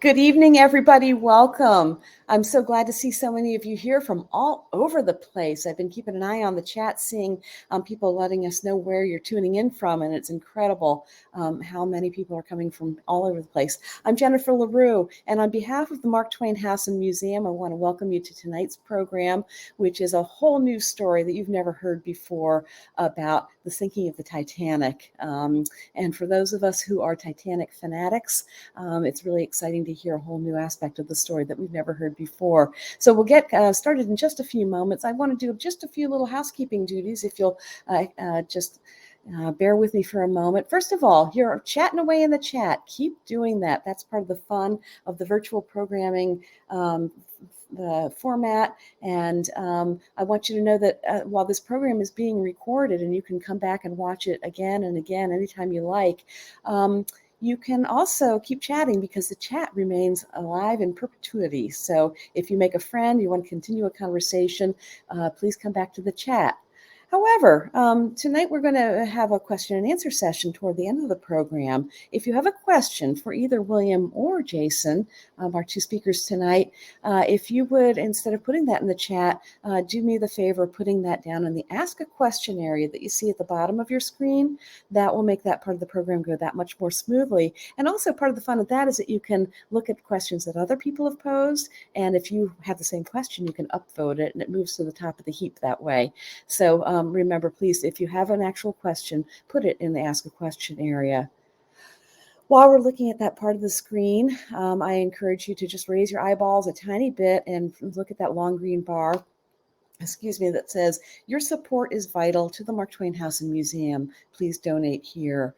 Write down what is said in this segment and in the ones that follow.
Good evening, everybody. Welcome. I'm so glad to see so many of you here from all over the place. I've been keeping an eye on the chat, seeing people letting us know where you're tuning in from, and it's incredible how many people are coming from all over the place. I'm Jennifer LaRue, and on behalf of the Mark Twain House and Museum, I want to welcome you to tonight's program, which is a whole new story that you've never heard before about the sinking of the Titanic. And for those of us who are Titanic fanatics, it's really exciting to hear a whole new aspect of the story that we've never heard before. So we'll get started in just a few moments. I want to do just a few little housekeeping duties, if you'll just bear with me for a moment. First of all, you're chatting away in the chat. Keep doing that. That's part of the fun of the virtual programming the format. And I want you to know that while this program is being recorded and you can come back and watch it again and again anytime you like, you can also keep chatting because the chat remains alive in perpetuity. So if you make a friend, you want to continue a conversation, please come back to the chat. However, tonight we're going to have a question and answer session toward the end of the program. If you have a question for either William or Jason, our two speakers tonight, if you would, instead of putting that in the chat, do me the favor of putting that down in the Ask a Question area that you see at the bottom of your screen. That will make that part of the program go that much more smoothly. And also part of the fun of that is that you can look at questions that other people have posed. And if you have the same question, you can upvote it and it moves to the top of the heap that way. So remember, please, if you have an actual question, put it in the Ask a Question area. While we're looking at that part of the screen, I encourage you to just raise your eyeballs a tiny bit and look at that long green bar, that says, "Your support is vital to the Mark Twain House and Museum. Please donate here."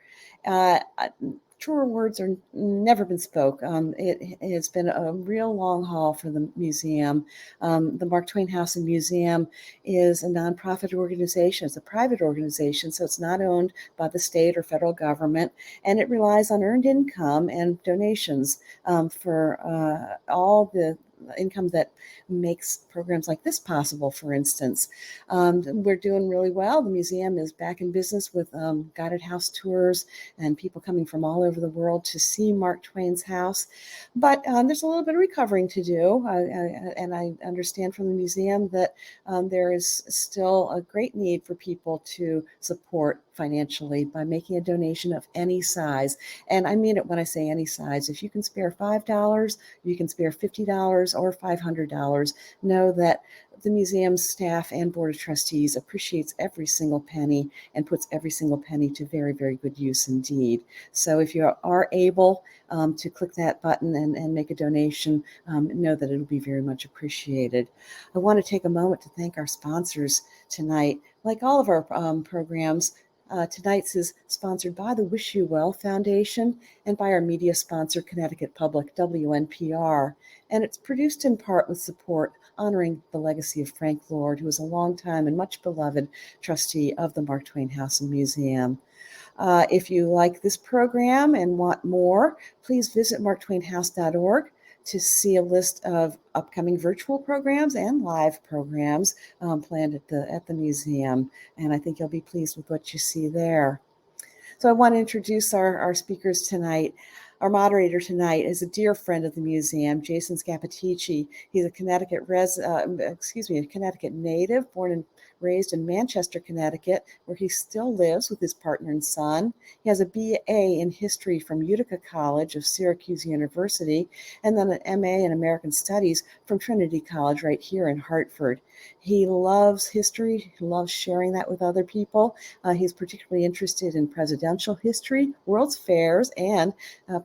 Truer words are never been spoke. It has been a real long haul for the museum. The Mark Twain House and Museum is a nonprofit organization. It's a private organization, so it's not owned by the state or federal government, and it relies on earned income and donations for all the income that makes programs like this possible, for instance. We're doing really well. The museum is back in business with guided house tours and people coming from all over the world to see Mark Twain's house. But there's a little bit of recovering to do. And I understand from the museum that there is still a great need for people to support financially by making a donation of any size. And I mean it when I say any size. If you can spare $5, you can spare $50 or $500, know that the museum's staff and board of trustees appreciates every single penny and puts every single penny to very, very good use indeed. So if you are able to click that button and make a donation, know that it'll be very much appreciated. I want to take a moment to thank our sponsors tonight. Like all of our programs, tonight's is sponsored by the Wish You Well Foundation and by our media sponsor, Connecticut Public, WNPR. And it's produced in part with support honoring the legacy of Frank Lord, who is a longtime and much beloved trustee of the Mark Twain House and Museum. If you like this program and want more, please visit marktwainhouse.org to see a list of upcoming virtual programs and live programs planned at the museum. And I think you'll be pleased with what you see there. So I want to introduce our speakers tonight. Our moderator tonight is a dear friend of the museum, Jason Scappaticci. He's a Connecticut native, born and raised in Manchester, Connecticut, where he still lives with his partner and son. He has a BA in history from Utica College of Syracuse University, and then an MA in American Studies from Trinity College right here in Hartford. He loves history. He loves sharing that with other people. He's particularly interested in presidential history, World's Fairs, and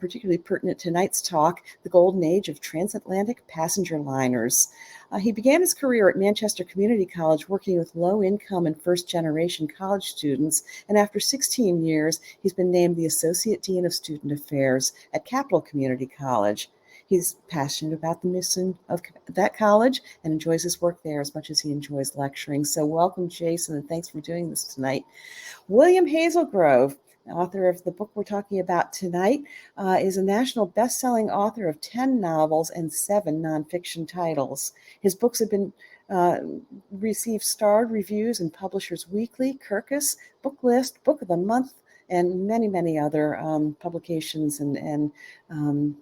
particularly pertinent to tonight's talk, the golden age of transatlantic passenger liners. He began his career at Manchester Community College working with low-income and first-generation college students, and after 16 years, he's been named the Associate Dean of Student Affairs at Capital Community College. He's passionate about the mission of that college and enjoys his work there as much as he enjoys lecturing. So welcome, Jason, and thanks for doing this tonight. William Hazelgrove, author of the book we're talking about tonight, is a national best-selling author of 10 novels and 7 nonfiction titles. His books have been received starred reviews in Publishers Weekly, Kirkus, Book List, Book of the Month, and many, many other publications and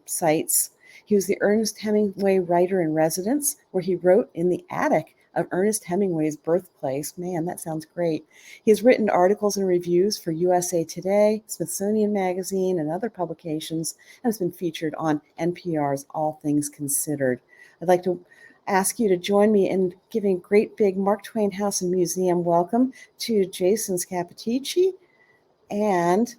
sites. He was the Ernest Hemingway writer in residence, where he wrote in the attic of Ernest Hemingway's birthplace. Man, that sounds great. He has written articles and reviews for USA Today, Smithsonian Magazine, and other publications, and has been featured on NPR's All Things Considered. I'd like to ask you to join me in giving a great big Mark Twain House and Museum welcome to Jason Scappaticci and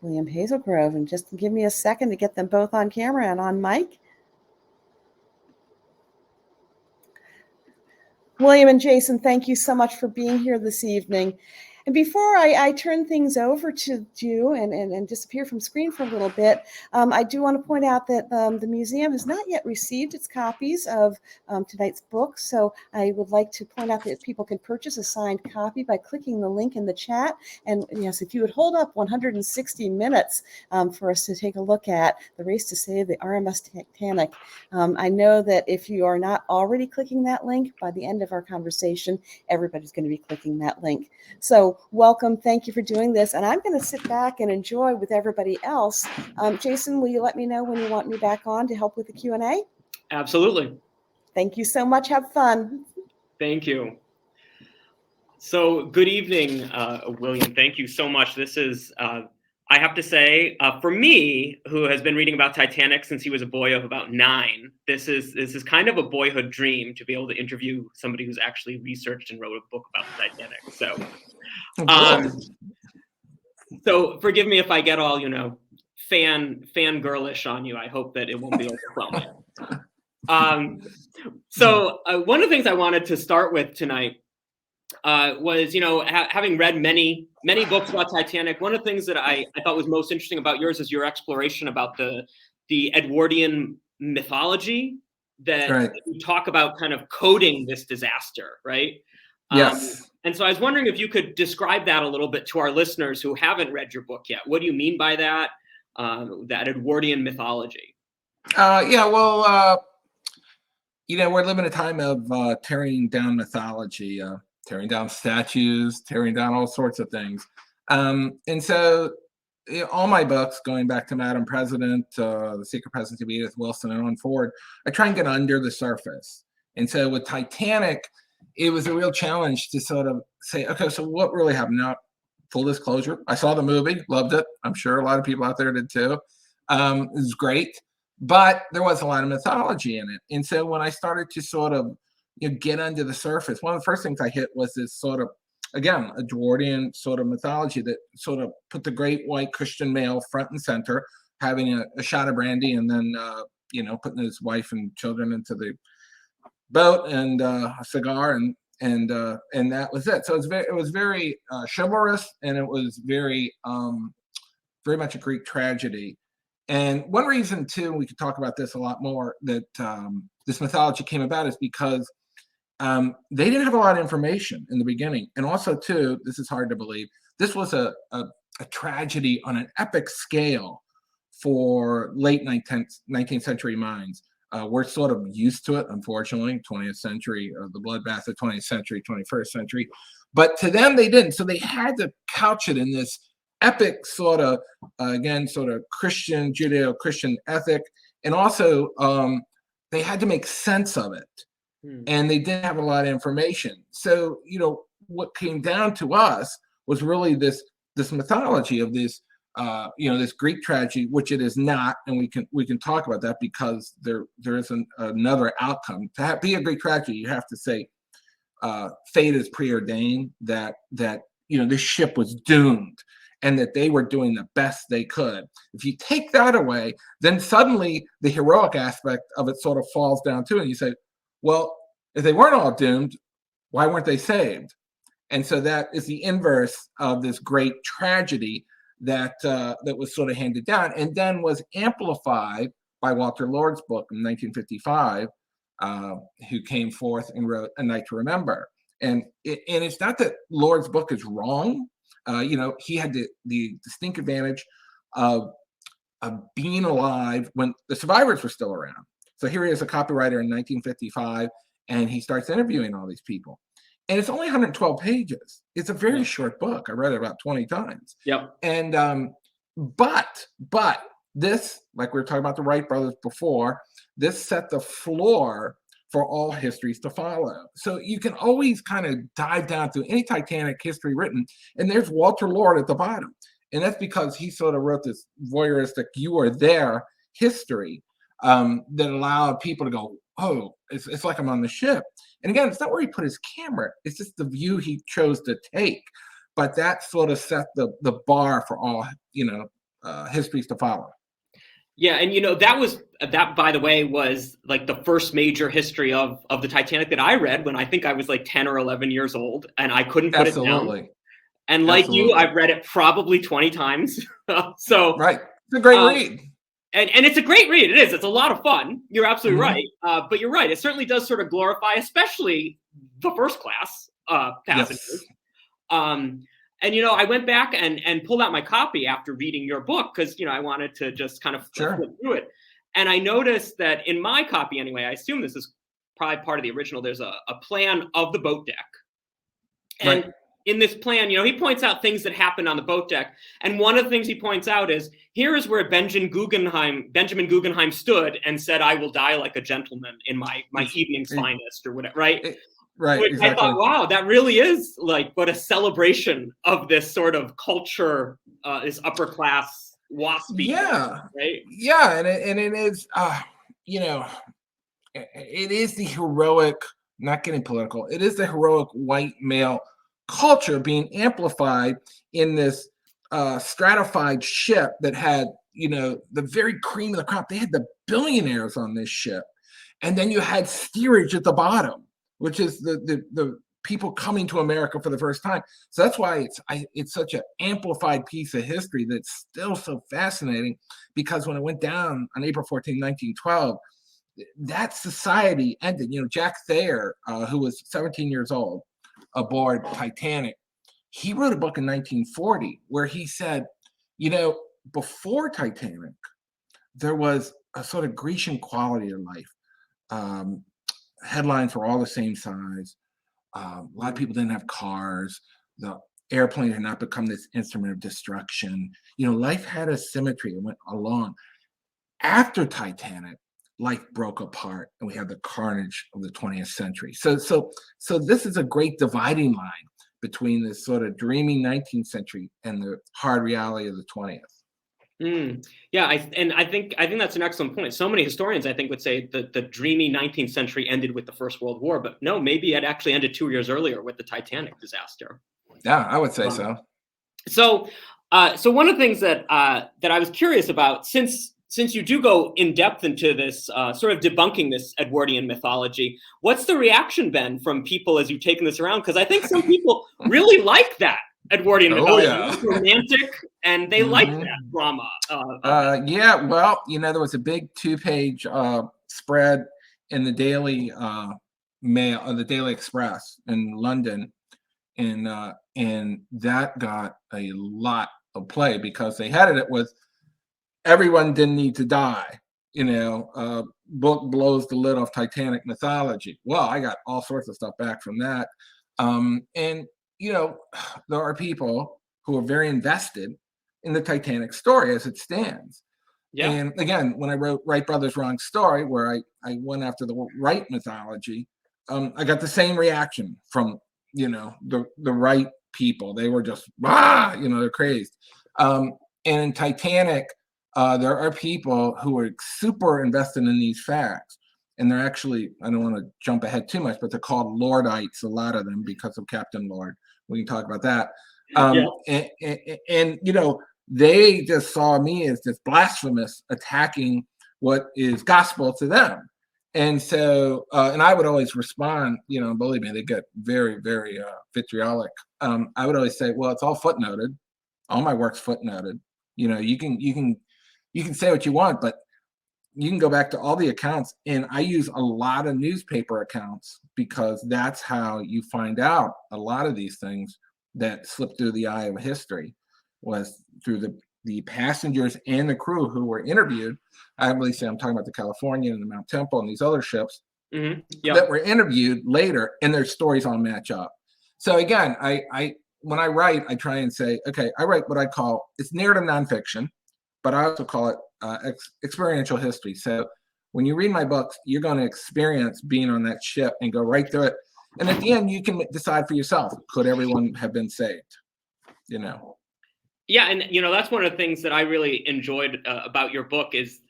William Hazelgrove. And just give me a second to get them both on camera and on mic. William and Jason, thank you so much for being here this evening. And before I turn things over to you and disappear from screen for a little bit, I do want to point out that the museum has not yet received its copies of tonight's book. So I would like to point out that people can purchase a signed copy by clicking the link in the chat. And yes, if you would hold up 160 minutes for us to take a look at The Race to Save the R.M.S. Titanic. I know that if you are not already clicking that link, by the end of our conversation, everybody's going to be clicking that link. So welcome. Thank you for doing this. And I'm going to sit back and enjoy with everybody else. Jason, will you let me know when you want me back on to help with the Q&A? Absolutely. Thank you so much. Have fun. Thank you. So good evening, William. Thank you so much. This is, I have to say, for me, who has been reading about Titanic since he was a boy of about 9, this is kind of a boyhood dream to be able to interview somebody who's actually researched and wrote a book about the Titanic. So, so forgive me if I get all, fangirlish on you. I hope that it won't be overwhelming. So one of the things I wanted to start with tonight was, having read many books about Titanic, one of the things that I thought was most interesting about yours is your exploration about the Edwardian mythology that you talk about kind of coding this disaster, right? Yes. And so I was wondering if you could describe that a little bit to our listeners who haven't read your book yet. What do you mean by that, that Edwardian mythology? We're living in a time of tearing down mythology, tearing down statues, tearing down all sorts of things. And so all my books, going back to Madam President, The Secret Presidency of Edith Wilson, and on forward, I try and get under the surface. And so with Titanic, it was a real challenge to sort of say, okay, so what really happened? Now, full disclosure, I saw the movie, loved it. I'm sure a lot of people out there did too. It was great, but there was a lot of mythology in it. And so when I started to sort of get under the surface, one of the first things I hit was this sort of, again, Edwardian sort of mythology that sort of put the great white Christian male front and center, having a shot of brandy and then, putting his wife and children into the boat and a cigar and that was it. So it was very chivalrous, and it was very much a Greek tragedy. And one reason too, we could talk about this a lot more, that this mythology came about is because they didn't have a lot of information in the beginning, and also too, this is hard to believe, this was a tragedy on an epic scale for late 19th century minds. We're sort of used to it, unfortunately, 20th century, the bloodbath of 20th century, 21st century. But to them, they didn't. So they had to couch it in this epic sort of, Christian, Judeo-Christian ethic. And also, they had to make sense of it. And they didn't have a lot of information. So, what came down to us was really this mythology of this, this Greek tragedy, which it is not, and we can talk about that because there is another outcome. To be a Greek tragedy, you have to say fate is preordained, that this ship was doomed, and that they were doing the best they could. If you take that away, then suddenly the heroic aspect of it sort of falls down too, and you say, well, if they weren't all doomed, why weren't they saved? And so that is the inverse of this great tragedy that was sort of handed down, and then was amplified by Walter Lord's book in 1955, who came forth and wrote A Night to Remember. And it's not that Lord's book is wrong. He had the distinct advantage of being alive when the survivors were still around. So here he is, a copywriter in 1955, and he starts interviewing all these people. and it's only 112 pages. It's a very Yeah. short book. I read it about 20 times. Yep. And but this, like we were talking about the Wright brothers before, this set the floor for all histories to follow. So you can always kind of dive down through any Titanic history written, and there's Walter Lord at the bottom. And that's because he sort of wrote this voyeuristic, you were there history that allowed people to go, oh, it's like I'm on the ship. And again, it's not where he put his camera, it's just the view he chose to take. But that sort of set the bar for all, histories to follow. Yeah, and that, by the way, was like the first major history of the Titanic that I read when I think I was like 10 or 11 years old, and I couldn't put it down. And like you, I've read it probably 20 times. So right, it's a great read. And it's a great read. It is. It's a lot of fun. You're absolutely right. But you're right. It certainly does sort of glorify, especially the first class passengers. Yes. And, I went back and pulled out my copy after reading your book because, I wanted to just kind of flip through it. And I noticed that in my copy anyway, I assume this is probably part of the original, there's a plan of the boat deck. And in this plan, he points out things that happened on the boat deck. And one of the things he points out is, here is where Benjamin Guggenheim stood and said, I will die like a gentleman in my evening's finest, or whatever, right? Right. Which exactly. I thought, wow, that really is like what a celebration of this sort of culture, this upper class waspy. Yeah. Right. Yeah. And it is, it is the heroic, not getting political, it is the heroic white male culture being amplified in this stratified ship that had, the very cream of the crop. They had the billionaires on this ship. And then you had steerage at the bottom, which is the people coming to America for the first time. So that's why it's such an amplified piece of history that's still so fascinating, because when it went down on April 14, 1912, that society ended. Jack Thayer, who was 17 years old aboard Titanic, he wrote a book in 1940 where he said, before Titanic, there was a sort of Grecian quality of life. Headlines were all the same size. A lot of people didn't have cars. The airplane had not become this instrument of destruction. Life had a symmetry and went along. After Titanic, life broke apart, and we had the carnage of the 20th century. So this is a great dividing line between this sort of dreamy 19th century and the hard reality of the 20th. Yeah, I think that's an excellent point. So many historians, I think, would say that the dreamy 19th century ended with the First World War, but no, maybe it actually ended 2 years earlier with the Titanic disaster. Yeah, I would say so. So one of the things that I was curious about, since you do go in depth into this sort of debunking this Edwardian mythology, what's the reaction been from people as you've taken this around? Because I think some people really like that Edwardian mythology. It's romantic, and they like that drama. Yeah, well, there was a big 2-page spread in the Daily Mail, the Daily Express in London, and that got a lot of play because they had it with everyone didn't need to die. Book blows the lid off Titanic mythology. Well, I got all sorts of stuff back from that, and there are people who are very invested in the Titanic story as it stands. Yeah. And again, when I wrote Wright Brothers Wrong Story, where I went after the Wright mythology, I got the same reaction from, the Wright people. They were just, they're crazed. And in Titanic, there are people who are super invested in these facts. And they're actually, I don't want to jump ahead too much, but they're called Lordites, a lot of them, because of Captain Lord. We can talk about that. And they just saw me as this blasphemous attacking what is gospel to them. And so, and I would always respond, believe me, they get very, very vitriolic. I would always say, well, it's all footnoted. All my work's footnoted. You can say what you want, but you can go back to all the accounts. And I use a lot of newspaper accounts because that's how you find out a lot of these things that slip through the eye of history, was through the passengers and the crew who were interviewed. I believe I'm talking about the Californian and the Mount Temple and these other ships. Yeah. that were interviewed later, and their stories all match up. So again, I when I write, I try and say, okay, I write what I call, it's narrative nonfiction, but I also call it experiential history. So when you read my books, you're going to experience being on that ship and go right through it. And at the end, you can decide for yourself, could everyone have been saved? You know? Yeah, and that's one of the things that I really enjoyed about your book is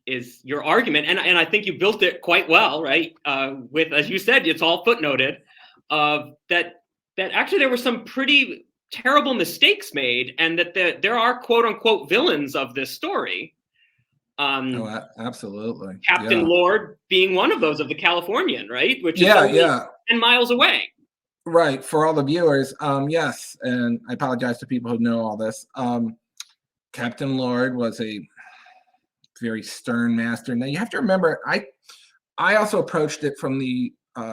your argument, and I think you built it quite well, right? With, as you said, it's all footnoted, that actually there were some pretty terrible mistakes made, and that there are quote unquote villains of this story. Absolutely. Captain Lord being one of those, of the Californian, right? Which is only 10 miles away. Right. For all the viewers, yes, and I apologize to people who know all this. Captain Lord was a very stern master. Now you have to remember, I also approached it from the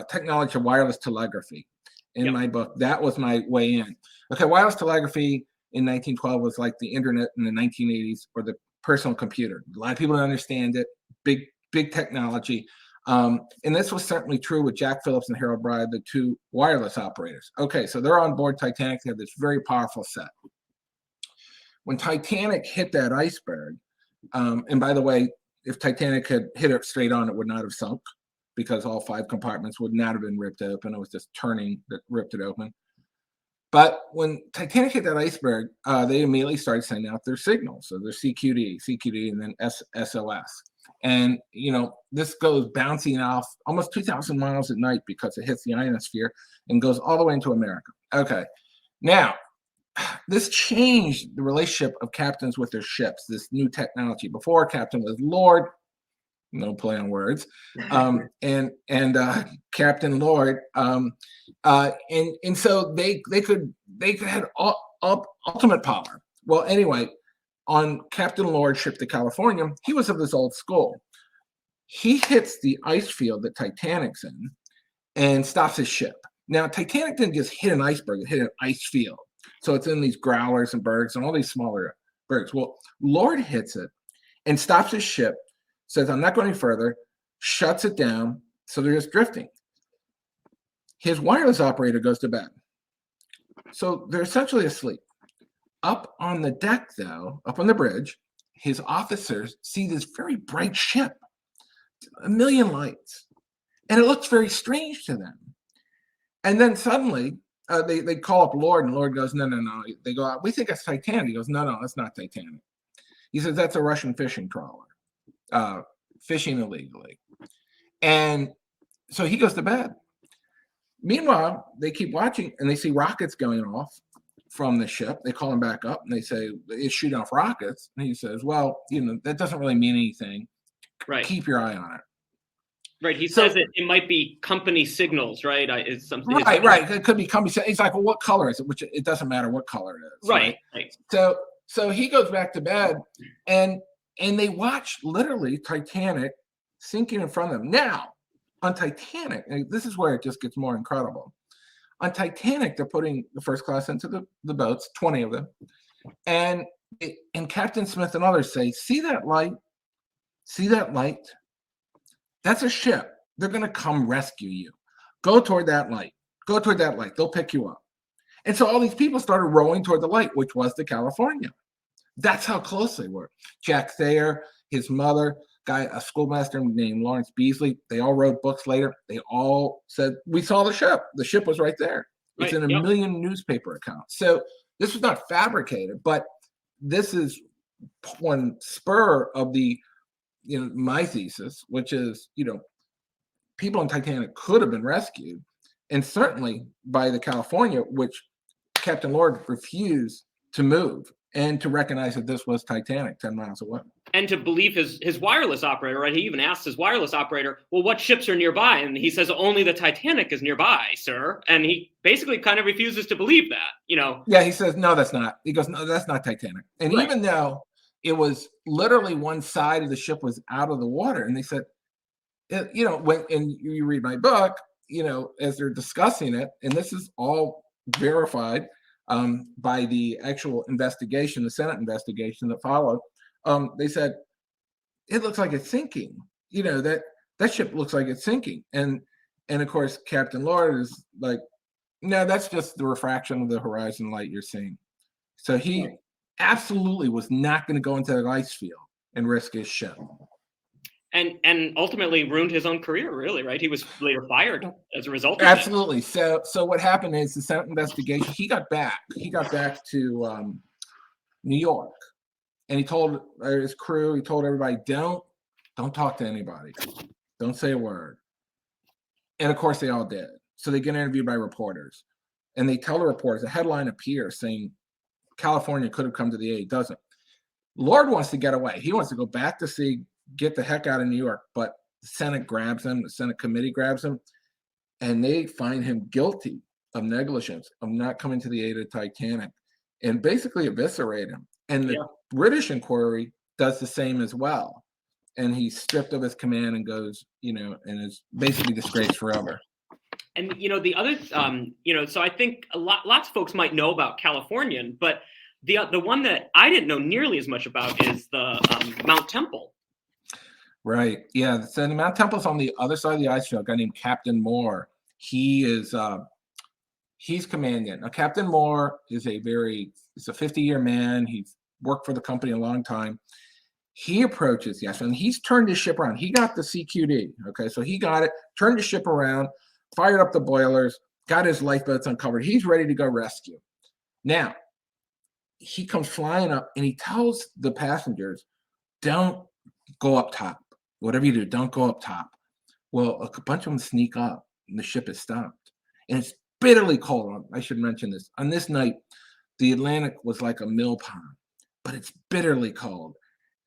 technology of wireless telegraphy in my book. That was my way in. Okay, wireless telegraphy in 1912 was like the internet in the 1980s, or the personal computer. A lot of people don't understand it. Big technology. And this was certainly true with Jack Phillips and Harold Bride, the two wireless operators. Okay, so they're on board Titanic. They have this very powerful set. When Titanic hit that iceberg, and by the way, if Titanic had hit it straight on, it would not have sunk, because all 5 compartments would not have been ripped open. It was just turning that ripped it open. But when Titanic hit that iceberg, they immediately started sending out their signals. So their CQD, and then SOS. And, this goes bouncing off almost 2,000 miles at night because it hits the ionosphere and goes all the way into America. Okay. Now, this changed the relationship of captains with their ships, this new technology. Before, captain was Lord, no play on words, and Captain Lord, and so they had ultimate power. Well, anyway, on Captain Lord's ship, the California, he was of this old school. He hits the ice field that Titanic's in and stops his ship. Now, Titanic didn't just hit an iceberg; it hit an ice field. So it's in these growlers and bergs and all these smaller bergs. Well, Lord hits it and stops his ship, says, I'm not going any further, shuts it down, so they're just drifting. His wireless operator goes to bed. So they're essentially asleep. Up on the deck, though, up on the bridge, his officers see this very bright ship, 1 million lights, and it looks very strange to them. And then suddenly, they call up Lord, and Lord goes, no. They go out, we think it's Titanic. He goes, no, that's not Titanic. He says, that's a Russian fishing trawler, fishing illegally. And so he goes to bed. Meanwhile, they keep watching, and they see rockets going off from the ship. They call him back up, and they say, it's shooting off rockets. And he says, well, that doesn't really mean anything. Right. Keep your eye on it. Right. He says it might be company signals, right? It's something. Right. It could be company. He's like, well, what color is it? Which it doesn't matter what color it is. Right. So he goes back to bed, and they watch literally Titanic sinking in front of them. Now, on Titanic, and this is where it just gets more incredible. On Titanic, they're putting the first class into the boats, 20 of them, and Captain Smith and others say, see that light? See that light? That's a ship. They're going to come rescue you. Go toward that light. Go toward that light. They'll pick you up. And so all these people started rowing toward the light, which was the California. That's how close they were. Jack Thayer, his mother, a schoolmaster named Lawrence Beasley, they all wrote books later. They all said, we saw the ship. The ship was right there. It's in 1 million newspaper accounts. So this was not fabricated, but this is one spur of the, my thesis, which is, people on Titanic could have been rescued, and certainly by the California, which Captain Lord refused to move and to recognize that this was Titanic 10 miles away. And to believe his wireless operator, right? He even asked his wireless operator, well, what ships are nearby? And he says, only the Titanic is nearby, sir. And he basically kind of refuses to believe that, Yeah, he says, no, that's not. He goes, no, that's not Titanic. And even though it was literally one side of the ship was out of the water, and they said, and you read my book, as they're discussing it, and this is all verified by the actual investigation, the Senate investigation that followed. They said, it looks like it's sinking. That ship looks like it's sinking. And And of course, Captain Lord is like, no, that's just the refraction of the horizon light you're seeing. So he absolutely was not going to go into that ice field and risk his ship. And ultimately ruined his own career, really, right? He was later fired as a result of Absolutely. So what happened is the Senate investigation, he got back to New York, and he told his crew, he told everybody, don't talk to anybody. Don't say a word. And of course they all did. So they get interviewed by reporters, and they tell the reporters, a headline appears saying California could have come to the aid. Doesn't. Lord wants to get away. He wants to go back to sea, get the heck out of New York, but the Senate grabs him, the Senate committee grabs him, and they find him guilty of negligence, of not coming to the aid of Titanic, and basically eviscerate him. And the British inquiry does the same as well. And he's stripped of his command and goes, and is basically disgraced forever. And the other, so I think lots of folks might know about Californian, but the one that I didn't know nearly as much about is the Mount Temple. Right. Yeah. So the Mount Temple's on the other side of the ice field. A guy named Captain Moore. He is he's commanding. Now, Captain Moore is a 50-year man. He's worked for the company a long time. He approaches, and he's turned his ship around. He got the CQD. Okay, so he got it, turned his ship around, fired up the boilers, got his lifeboats uncovered. He's ready to go rescue. Now, he comes flying up and he tells the passengers, don't go up top. Whatever you do, don't go up top. Well, a bunch of them sneak up and the ship is stopped. And it's bitterly cold. I should mention this. On this night, the Atlantic was like a mill pond, but it's bitterly cold.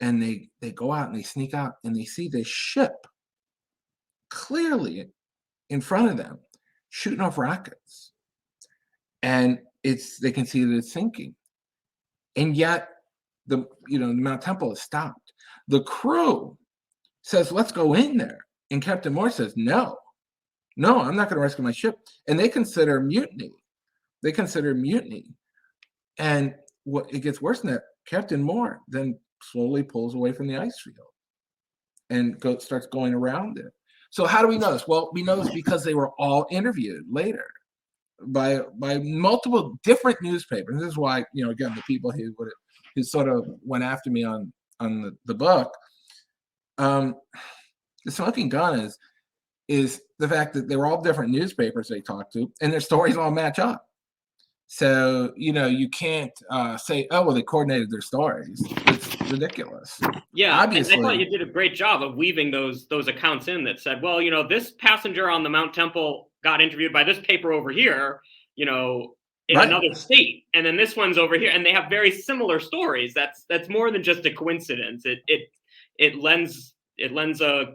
And they go out and they sneak out and they see this ship clearly in front of them shooting off rockets. And they can see that it's sinking. And yet the Mount Temple is stopped. The crew says, let's go in there. And Captain Moore says, no, I'm not going to rescue my ship. And they consider mutiny. And it gets worse than that. Captain Moore then slowly pulls away from the ice field and starts going around it. So how do we know this? Well, we know this because they were all interviewed later by multiple different newspapers. This is why, again, the people who sort of went after me on the book, the smoking gun is the fact that they were all different newspapers they talked to, and their stories all match up. So, you can't say, oh, well, they coordinated their stories. It's ridiculous. Yeah, obviously. I thought you did a great job of weaving those accounts in that said, well, this passenger on the Mount Temple got interviewed by this paper over here, in another state, and then this one's over here, and they have very similar stories. That's more than just a coincidence. It lends a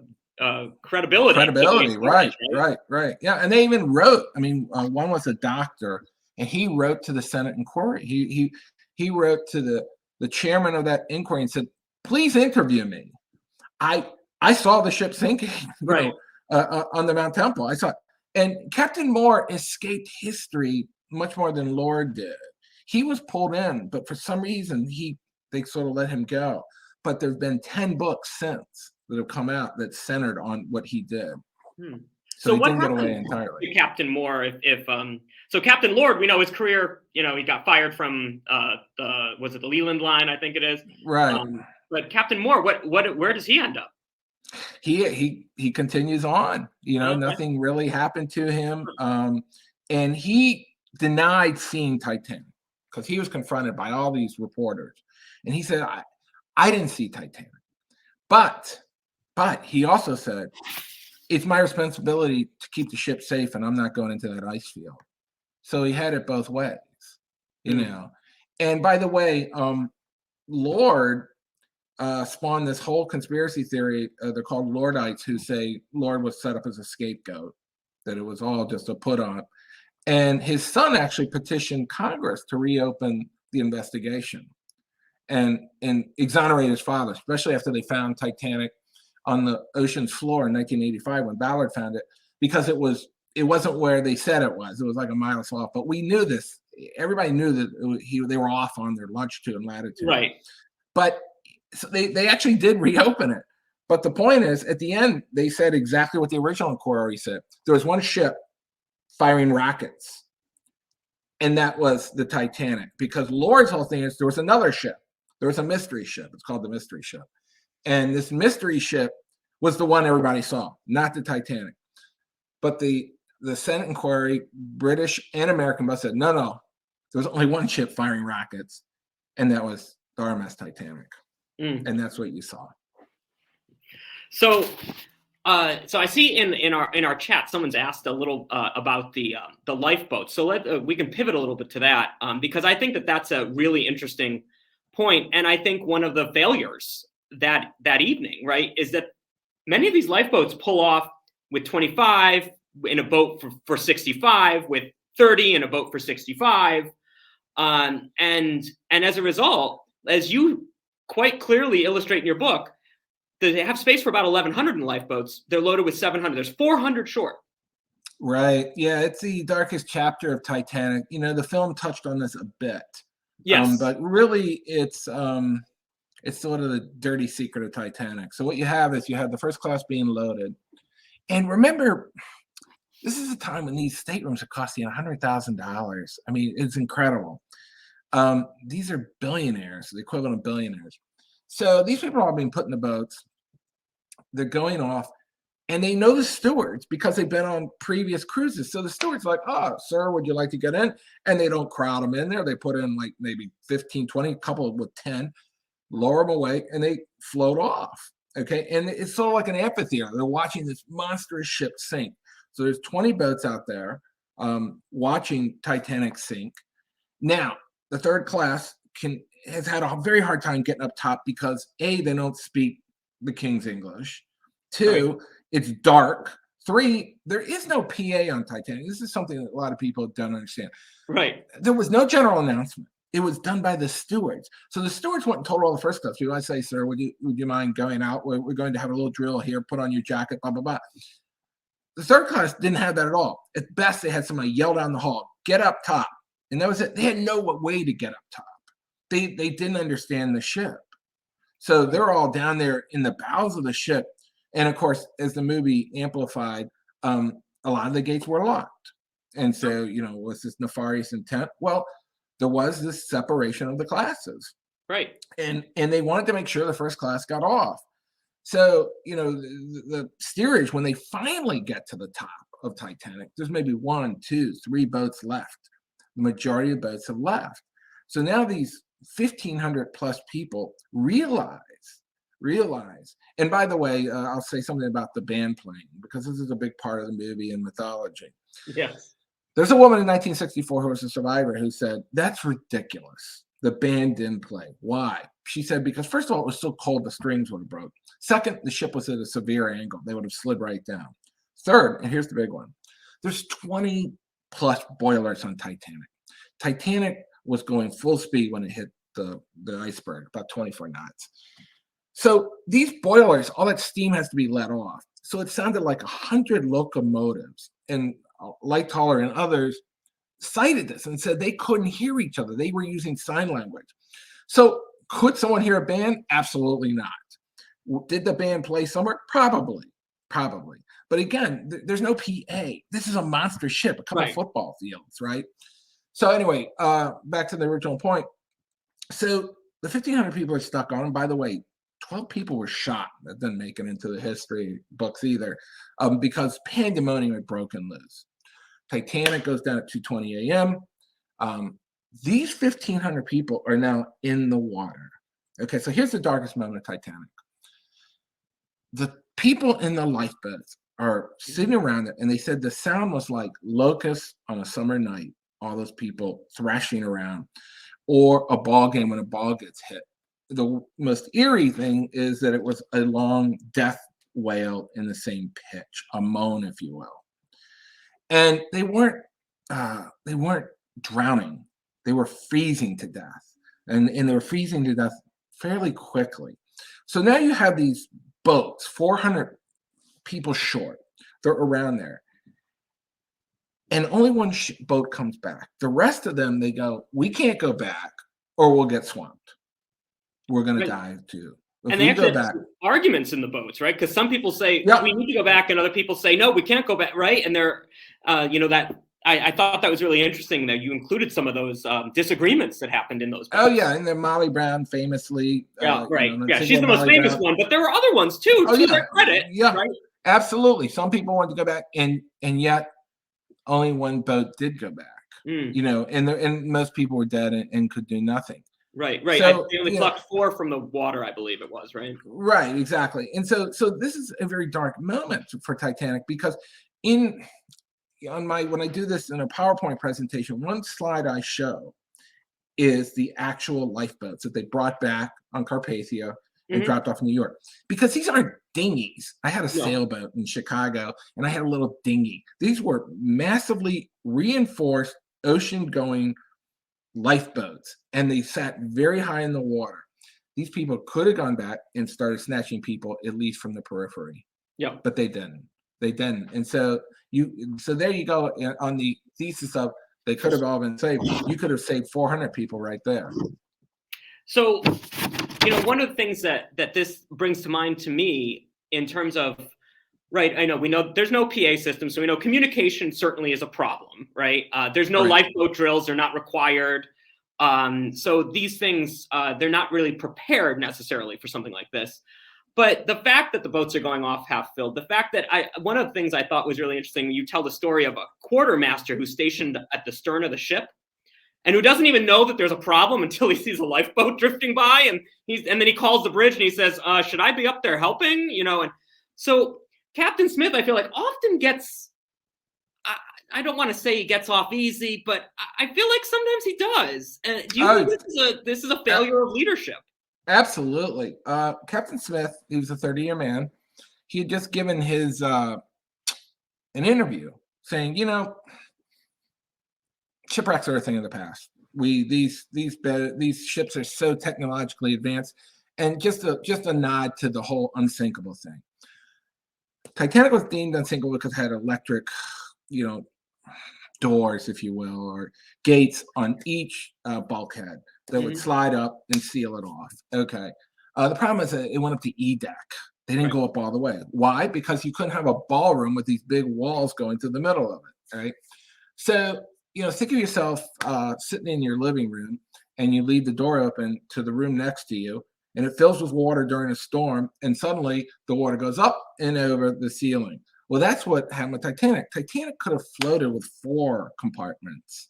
credibility. Right. Yeah, and they even wrote. I mean, one was a doctor. And he wrote to the Senate inquiry. He wrote to the chairman of that inquiry and said, "Please interview me. I saw the ship sinking, on the Mount Temple. I saw." And Captain Moore escaped history much more than Lord did. He was pulled in, but for some reason they sort of let him go. But there've been 10 books since that have come out that centered on what he did. So he didn't get away entirely. To Captain Moore, so Captain Lord, we know his career. He got fired from the Leland Line, I think it is. Right. But Captain Moore, where does he end up? He continues on. Nothing really happened to him, and he denied seeing Titanic because he was confronted by all these reporters, and he said, "I didn't see Titanic," but he also said, it's my responsibility to keep the ship safe, and I'm not going into that ice field. So he had it both ways, And by the way, Lord spawned this whole conspiracy theory. They're called Lordites, who say Lord was set up as a scapegoat, that it was all just a put on. And his son actually petitioned Congress to reopen the investigation and exonerate his father, especially after they found Titanic on the ocean's floor in 1985 when Ballard found it, because it wasn't where they said it was. It was like a mile off. But we knew this. Everybody knew that they were off on their longitude and latitude. Right. But so they actually did reopen it. But the point is, at the end, they said exactly what the original inquiry said. There was one ship firing rockets, and that was the Titanic. Because Lord's whole thing is there was another ship. There was a mystery ship. It's called the mystery ship. And this mystery ship was the one everybody saw, not the Titanic. But the Senate inquiry, British and American both said, no, there was only one ship firing rockets, and that was the R.M.S. Titanic. And that's what you saw. So I see in our chat someone's asked a little about the lifeboat. So we can pivot a little bit to that because I think that's a really interesting point, and I think one of the failures that evening, right, is that many of these lifeboats pull off with 25 in a boat for 65, with 30 in a boat for 65, and as a result, as you quite clearly illustrate in your book, they have space for about 1,100 in lifeboats. They're loaded with 700. There's 400 short. Right. Yeah, it's the darkest chapter of Titanic. You know, the film touched on this a bit. Yes. But really, it's sort of the dirty secret of Titanic. So what you have is you have the first class being loaded. And remember, this is a time when these staterooms are costing $100,000. I mean, it's incredible. These are billionaires, the equivalent of billionaires. So these people are all being put in the boats. They're going off, and they know the stewards because they've been on previous cruises. So the steward's like, oh, sir, would you like to get in? And they don't crowd them in there. They put in like maybe 15, 20, a couple with 10, lower them away, and they float off. Okay. And it's sort of like an amphitheater. They're watching this monstrous ship sink. So there's 20 boats out there watching Titanic sink. Now, the third class has had a very hard time getting up top because A, they don't speak the King's English. 2, right, it's dark. 3, there is no PA on Titanic. This is something that a lot of people don't understand. Right. There was no general announcement. It was done by the stewards. So the stewards went and told all the first class people, I say, sir, would you mind going out? We're going to have a little drill here. Put on your jacket, blah, blah, blah. The third class didn't have that at all. At best, they had somebody yell down the hall, get up top. And that was it. They had no way to get up top. They didn't understand the ship. So they're all down there in the bowels of the ship. And of course, as the movie amplified, a lot of the gates were locked. And so, was this nefarious intent? Well, there was this separation of the classes. Right. And they wanted to make sure the first class got off. So, the steerage, when they finally get to the top of Titanic, there's maybe 1, 2, 3 boats left. The majority of boats have left. So now these 1,500 plus people realize. And by the way, I'll say something about the band playing, because this is a big part of the movie and mythology. Yes. There's a woman in 1964 who was a survivor who said, that's ridiculous. The band didn't play. Why? She said, because first of all, it was so cold, the strings would have broke. Second, the ship was at a severe angle. They would have slid right down. Third, and here's the big one, there's 20 plus boilers on Titanic. Titanic was going full speed when it hit the iceberg, about 24 knots. So these boilers, all that steam has to be let off. So it sounded like 100 locomotives, and Lightoller and others cited this and said they couldn't hear each other. They were using sign language. So could someone hear a band? Absolutely not. Did the band play somewhere? Probably. But again, there's no PA. This is a monster ship, a couple of football fields, right? So anyway, back to the original point. So the 1,500 people are stuck on them. By the way, 12 people were shot. That didn't make it into the history books either, because pandemonium had broken loose. Titanic goes down at 2:20 a.m. These 1,500 people are now in the water. Okay, so here's the darkest moment of Titanic. The people in the lifeboats are sitting around it, and they said the sound was like locusts on a summer night, all those people thrashing around, or a ball game when a ball gets hit. The most eerie thing is that it was a long death wail in the same pitch, a moan, if you will. And they weren't drowning. They were freezing to death. And they were freezing to death fairly quickly. So now you have these boats, 400 people short. They're around there. And only one boat comes back. The rest of them, they go, we can't go back or we'll get swamped. We're going to die too. If And they we actually go have back, arguments in the boats, right? Because some people say yeah, we need to go back, and other people say no, we can't go back, right? And they're, that I thought that was really interesting that you included some of those disagreements that happened in those boats. oh yeah, and then Molly Brown famously, Yeah, right. yeah, She's the most famous one, but there were other ones too. Oh to yeah, their credit, yeah, right? absolutely. Some people wanted to go back, and yet only one boat did go back. And most people were dead and could do nothing. Right. So They only plucked 4 from the water, I believe it was, right? Right, exactly. And so this is a very dark moment for Titanic, because when I do this in a PowerPoint presentation, one slide I show is the actual lifeboats that they brought back on Carpathia and dropped off in New York, because these aren't dinghies. I had a sailboat in Chicago, and I had a little dinghy. These were massively reinforced ocean-going lifeboats, and they sat very high in the water. These people could have gone back and started snatching people, at least from the periphery. Yeah. But they didn't. And so there you go on the thesis of they could have all been saved. You could have saved 400 people right there. So, one of the things that this brings to mind to me in terms of, right, we know there's no PA system, so we know communication certainly is a problem, right? There's no lifeboat drills, they're not required. So these things, they're not really prepared necessarily for something like this. But the fact that the boats are going off half filled, the fact that one of the things I thought was really interesting, you tell the story of a quartermaster who's stationed at the stern of the ship and who doesn't even know that there's a problem until he sees a lifeboat drifting by, and then he calls the bridge and he says, should I be up there helping? And so Captain Smith, I feel like, often gets, I don't want to say he gets off easy, but I feel like sometimes he does. Do you think this is a failure of leadership? Absolutely. Captain Smith, he was a 30-year man. He had just given his an interview saying, shipwrecks are a thing of the past. These ships are so technologically advanced, and just a nod to the whole unsinkable thing. Titanic was deemed unsinkable because it had electric, doors, if you will, or gates on each bulkhead that would slide up and seal it off. Okay. The problem is that it went up to E deck. They didn't go up all the way. Why? Because you couldn't have a ballroom with these big walls going to the middle of it. Right. So, think of yourself sitting in your living room, and you leave the door open to the room next to you, and it fills with water during a storm, and suddenly the water goes up and over the ceiling. Well, that's what happened with Titanic. Titanic could have floated with 4 compartments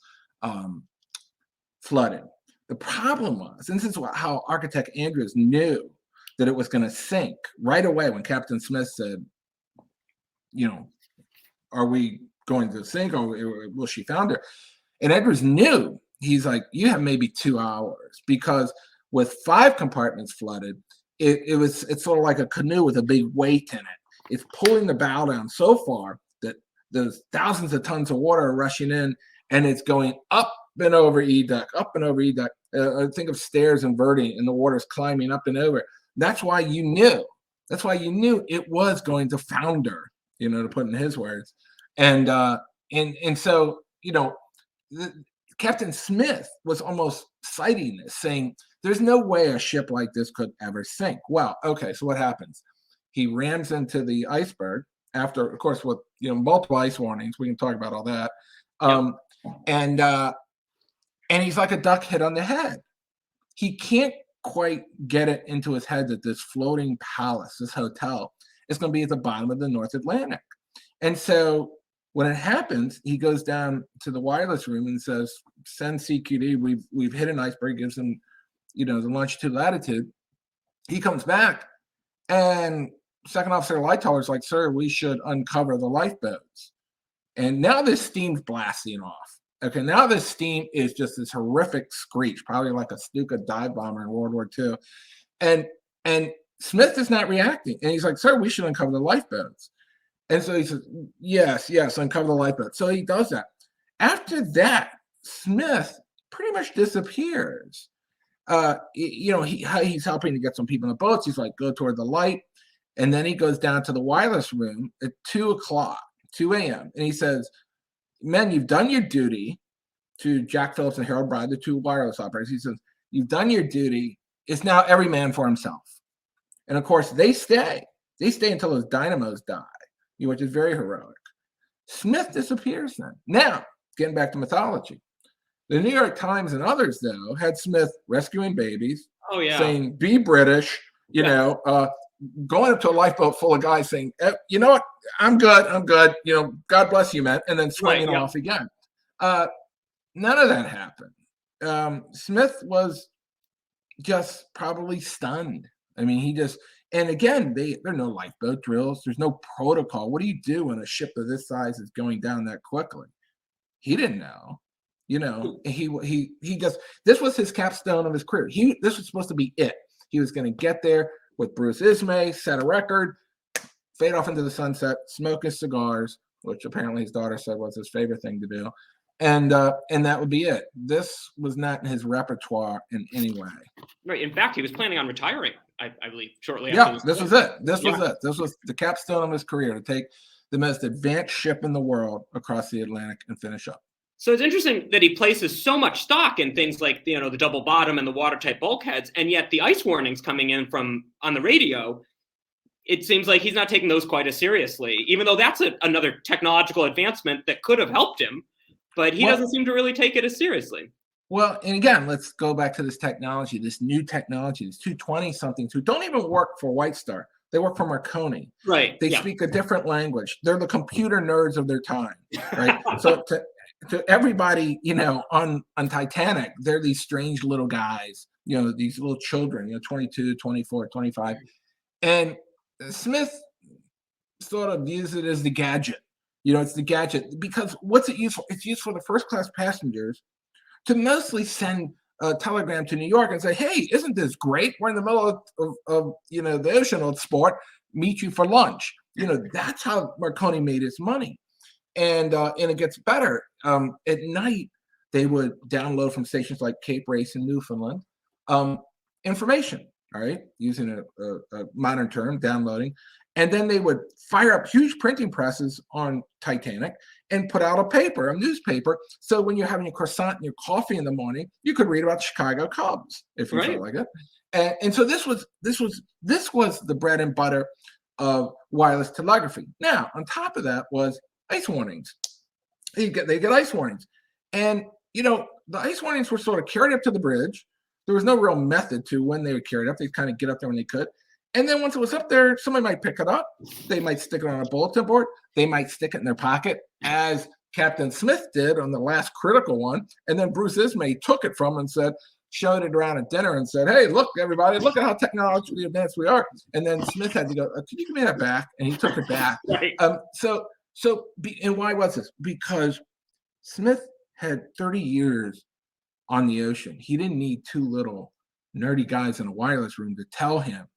flooded. The problem was, and this is how architect Andrews knew that it was going to sink right away when Captain Smith said, are we going to sink, or will she founder? And Andrews knew. He's like, you have maybe 2 hours, because with 5 compartments flooded, it's sort of like a canoe with a big weight in it. It's pulling the bow down so far that there's thousands of tons of water rushing in, and it's going up and over E deck, up and over E deck. Think of stairs inverting, and the water's climbing up and over. That's why you knew. That's why you knew it was going to founder, to put in his words. And so, Captain Smith was almost citing this, saying, there's no way a ship like this could ever sink. Well, okay, so what happens? He rams into the iceberg after, of course, with multiple ice warnings. We can talk about all that. And he's like a duck hit on the head. He can't quite get it into his head that this floating palace, this hotel, is going to be at the bottom of the North Atlantic. And so when it happens, he goes down to the wireless room and says, send CQD. We've hit an iceberg, gives him, the longitude, latitude. He comes back, and Second Officer Lightoller is like, sir, we should uncover the lifeboats. And now this steam's blasting off. Okay, now this steam is just this horrific screech, probably like a Stuka dive bomber in World War II. And Smith is not reacting. And he's like, sir, we should uncover the lifeboats. And so he says, yes, uncover the lifeboats. So he does that. After that, Smith pretty much disappears. He's helping to get some people in the boats. He's like, go toward the light. And then he goes down to the wireless room at 2 a.m. And he says, men, you've done your duty, to Jack Phillips and Harold Bride, the 2 wireless operators. He says, you've done your duty. It's now every man for himself. And of course, they stay. They stay until those dynamos die, which is very heroic. Smith disappears then. Now, getting back to mythology. The New York Times and others, though, had Smith rescuing babies, Oh yeah. saying, be British, going up to a lifeboat full of guys saying, you know what, I'm good, God bless you, man, and then swimming off again. None of that happened. Smith was just probably stunned. I mean, and again, there are no lifeboat drills. There's no protocol. What do you do when a ship of this size is going down that quickly? He didn't know. He just, this was his capstone of his career. This was supposed to be it. He was going to get there with Bruce Ismay, set a record, fade off into the sunset, smoke his cigars, which apparently his daughter said was his favorite thing to do. And that would be it. This was not in his repertoire in any way. Right. In fact, he was planning on retiring, I believe, shortly after. Yeah, this was it. This was the capstone of his career, to take the most advanced ship in the world across the Atlantic and finish up. So it's interesting that he places so much stock in things like, the double bottom and the watertight bulkheads, and yet the ice warnings coming in from on the radio, it seems like he's not taking those quite as seriously, even though that's another technological advancement that could have helped him, but he doesn't seem to really take it as seriously. Well, and again, let's go back to this technology, this new technology, these 220-somethings who don't even work for White Star. They work for Marconi. Right. They speak a different language. They're the computer nerds of their time, right? So to everybody, on Titanic, they're these strange little guys, these little children, 22, 24, 25. And Smith sort of views it as the gadget. It's the gadget, because what's it used for? It's used for the first class passengers to mostly send a telegram to New York and say, hey, isn't this great? We're in the middle of the ocean on sport, meet you for lunch. That's how Marconi made his money. And it gets better. At night, they would download from stations like Cape Race in Newfoundland information, all right, using a modern term, downloading. And then they would fire up huge printing presses on Titanic and put out a newspaper. So when you're having your croissant and your coffee in the morning, you could read about the Chicago Cubs if you felt like it. And so this was the bread and butter of wireless telegraphy. Now, on top of that was ice warnings. They get ice warnings. And, the ice warnings were sort of carried up to the bridge. There was no real method to when they were carried up. They'd kind of get up there when they could. And then once it was up there, somebody might pick it up. They might stick it on a bulletin board. They might stick it in their pocket, as Captain Smith did on the last critical one. And then Bruce Ismay took it from him and showed it around at dinner and said, hey, look, everybody, look at how technologically advanced we are. And then Smith had to go, can you give me that back? And he took it back. Right. And why was this? Because Smith had 30 years on the ocean. He didn't need two little nerdy guys in a wireless room to tell him,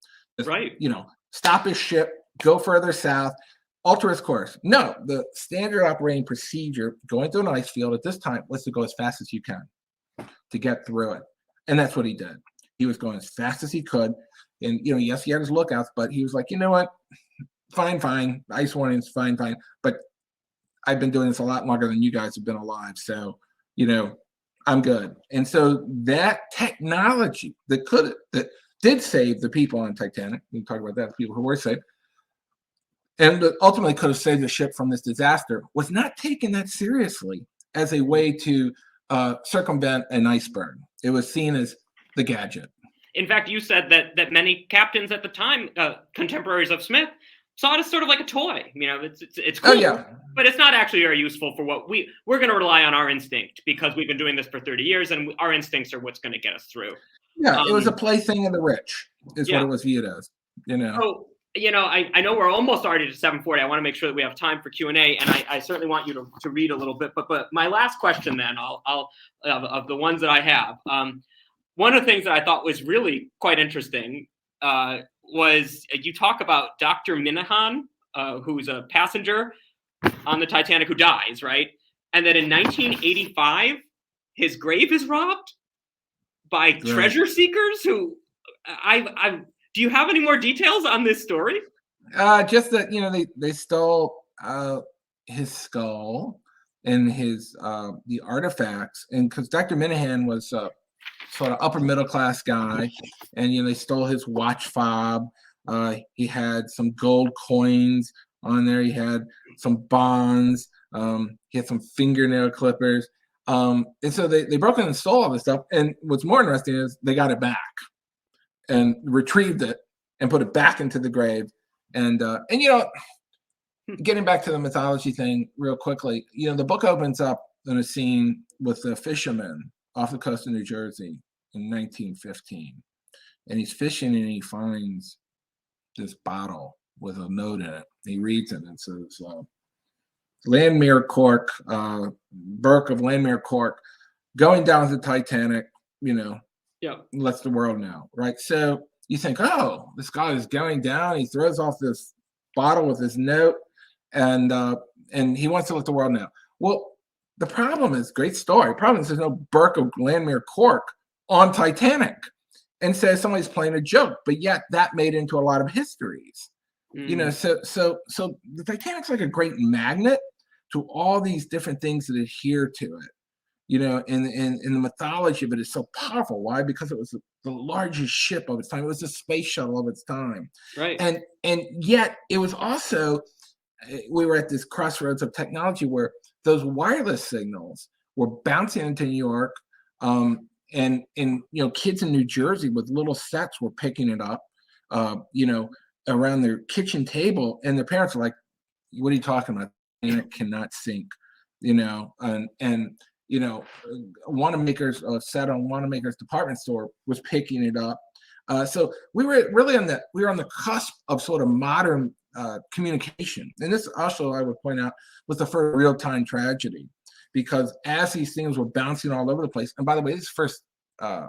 right, stop his ship, go further south, alter his course. No, the standard operating procedure, going through an ice field at this time, was to go as fast as you can to get through it. And that's what he did. He was going as fast as he could. And, yes, he had his lookouts, but he was like, you know what? Fine. Ice warnings, fine. But I've been doing this a lot longer than you guys have been alive. So, I'm good. And so that technology that did save the people on Titanic, we can talk about that, the people who were saved, and ultimately could have saved the ship from this disaster, was not taken that seriously as a way to circumvent an iceberg. It was seen as the gadget. In fact, you said that many captains at the time, contemporaries of Smith, saw it as sort of like a toy. It's cool, but it's not actually very useful for what we're going to rely on our instinct, because we've been doing this for 30 years and our instincts are what's going to get us through. Yeah, it was a plaything of the rich, is what it was viewed as. So, I know we're almost already to 7:40. I want to make sure that we have time for Q&A, and I certainly want you to read a little bit. But my last question, then, I'll of the ones that I have. One of the things that I thought was really quite interesting was you talk about Dr. Minahan, who's a passenger on the Titanic who dies, right? And that in 1985, his grave is robbed by treasure seekers who do you have any more details on this story? Just that, they stole his skull and his the artifacts, and because Dr. Minahan was sort of upper middle class guy, and they stole his watch fob, He had some gold coins on there. He had some bonds. He had some fingernail clippers. And so they broke in and stole all this stuff. And what's more interesting is they got it back and retrieved it and put it back into the grave. And getting back to the mythology thing real quickly, the book opens up in a scene with a fisherman off the coast of New Jersey in 1915. And he's fishing and he finds this bottle with a note in it. He reads it and it says, Landmere Cork, Burke of Landmere Cork, going down to the Titanic, lets the world know, right? So you think, oh, this guy is going down. He throws off this bottle with his note, and he wants to let the world know. Well, the problem is, great story. Problem is, there's no Burke of Landmere Cork on Titanic, and says somebody's playing a joke, but yet that made into a lot of histories. So the Titanic's like a great magnet to all these different things that adhere to it. And the mythology of it is so powerful. Why? Because it was the largest ship of its time. It was the space shuttle of its time. Right. And yet it was also, we were at this crossroads of technology where those wireless signals were bouncing into New York. And kids in New Jersey with little sets were picking it up, around their kitchen table, and their parents were like, "What are you talking about? It cannot sync," Wanamaker's set on Wanamaker's department store was picking it up. So we were really on the cusp of sort of modern communication, and this also, I would point out, was the first real-time tragedy. Because as these things were bouncing all over the place, and by the way, this is the first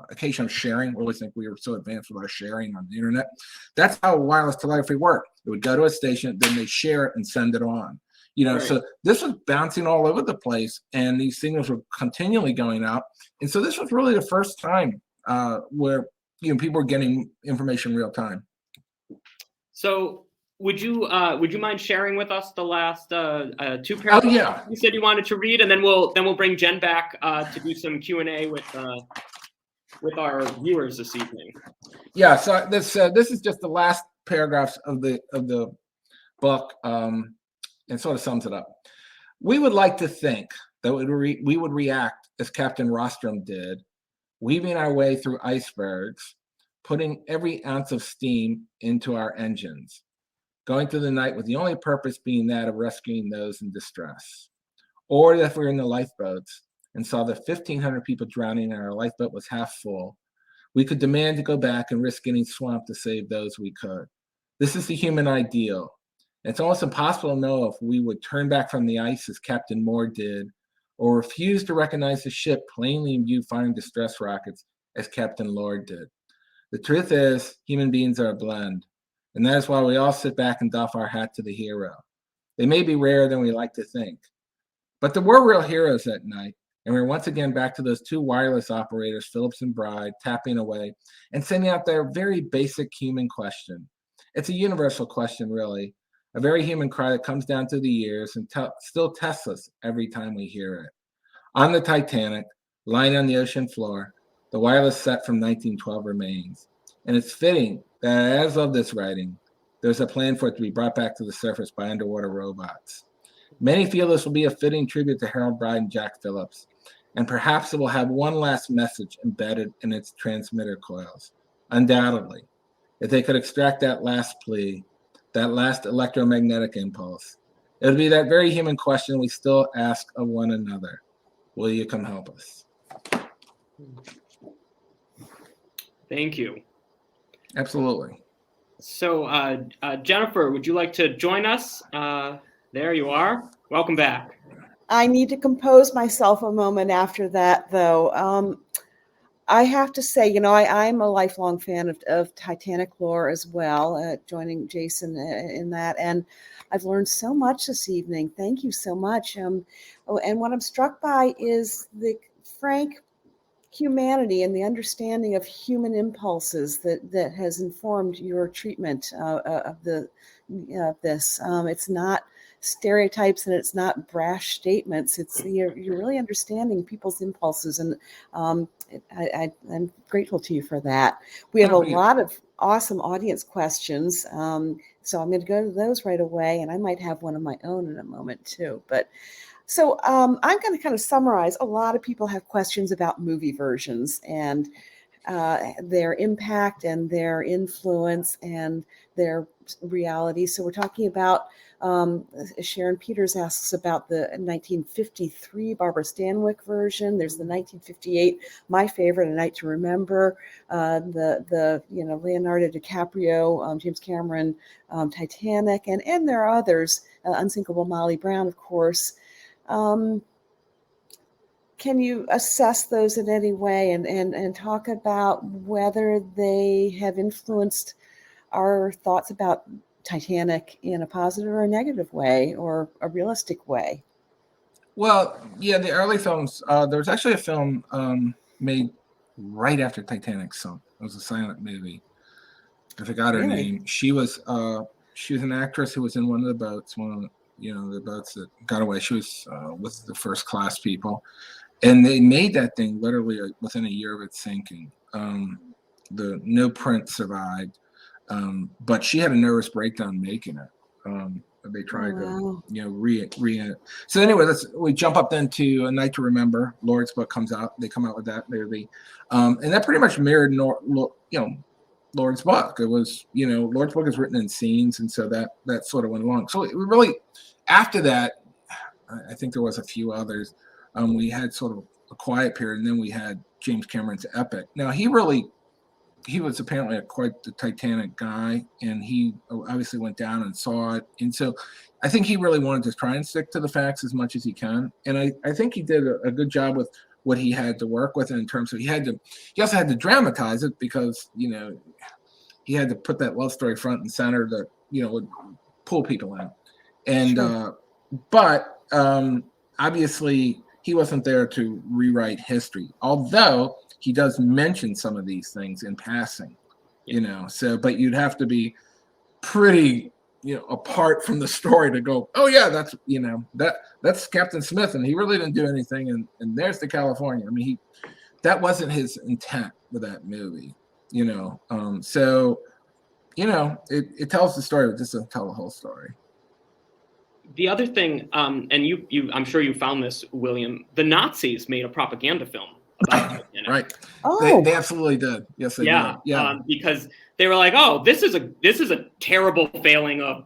occasion of sharing. We always think we were so advanced with our sharing on the internet. That's how wireless telegraphy worked. It would go to a station, then they share it and send it on. Right. So this was bouncing all over the place, and these signals were continually going out. And so this was really the first time where people were getting information real time. So would you mind sharing with us the last two paragraphs? Oh, yeah. You said you wanted to read, and then we'll bring Jen back to do some Q&A with our viewers this evening. Yeah. So this is just the last paragraphs of the book, and sort of sums it up. We would like to think that we would react as Captain Rostrum did, weaving our way through icebergs, putting every ounce of steam into our engines, going through the night with the only purpose being that of rescuing those in distress. Or if we were in the lifeboats and saw the 1,500 people drowning and our lifeboat was half full, we could demand to go back and risk getting swamped to save those we could. This is the human ideal. It's almost impossible to know if we would turn back from the ice as Captain Moore did, or refuse to recognize the ship plainly in view firing distress rockets as Captain Lord did. The truth is, human beings are a blend. And that is why we all sit back and doff our hat to the hero. They may be rarer than we like to think, but there were real heroes that night. And we're once again back to those two wireless operators, Phillips and Bride, tapping away and sending out their very basic human question. It's a universal question, really, a very human cry that comes down through the years and still tests us every time we hear it. On the Titanic, lying on the ocean floor, the wireless set from 1912 remains. And it's fitting that as of this writing, there's a plan for it to be brought back to the surface by underwater robots. Many feel this will be a fitting tribute to Harold Bride and Jack Phillips, and perhaps it will have one last message embedded in its transmitter coils. Undoubtedly, if they could extract that last plea, that last electromagnetic impulse, it would be that very human question we still ask of one another. Will you come help us? Thank you. Absolutely. So, Jennifer, would you like to join us? There you are. Welcome back. I need to compose myself a moment after that, though. I have to say, I'm a lifelong fan of Titanic lore as well, joining Jason in that. And I've learned so much this evening. Thank you so much. And what I'm struck by is the frank humanity and the understanding of human impulses that has informed your treatment of this. It's not stereotypes and it's not brash statements. It's you're really understanding people's impulses, and I'm grateful to you for that. We have a lot of awesome audience questions. So I'm going to go to those right away, and I might have one of my own in a moment too. But so I'm going to kind of summarize. A lot of people have questions about movie versions and their impact and their influence and their reality. So we're talking about, Sharon Peters asks about the 1953 Barbara Stanwyck version. There's the 1958, my favorite, A Night to Remember, the Leonardo DiCaprio, James Cameron, Titanic, and there are others, Unsinkable Molly Brown, of course. Can you assess those in any way and talk about whether they have influenced our thoughts about Titanic in a positive or a negative way or a realistic way? Well, yeah, the early films. There was actually a film made right after Titanic sunk. It was a silent movie. I forgot her Really? name. She was an actress who was in one of the boats, the boats that got away. She was with the first class people. And they made that thing literally within a year of it sinking. No print survived, but she had a nervous breakdown making it. They tried Wow. to, So anyway, we jump up then to A Night to Remember. Lord's book comes out. They come out with that movie, and that pretty much mirrored, Lord's book. It was, Lord's book is written in scenes, and so that sort of went along. So we really, after that, I think there was a few others. We had sort of a quiet period, and then we had James Cameron's Epic. Now, he was apparently quite the Titanic guy, and he obviously went down and saw it. And so I think he really wanted to try and stick to the facts as much as he can. And I think he did a good job with what he had to work with in terms of he also had to dramatize it because, he had to put that love story front and center that, would pull people in. And, Sure. but obviously he wasn't there to rewrite history, although he does mention some of these things in passing, but you'd have to be pretty, apart from the story to go, oh yeah, that's Captain Smith, and he really didn't do anything. And there's the California. I mean, that wasn't his intent with that movie, so, it tells the story, but it doesn't tell the whole story. The other thing, and you, I'm sure you found this, William, the Nazis made a propaganda film about Titanic. Right. Oh, They absolutely did. Yes, they did. Yeah. Because they were like, oh, this is a terrible failing of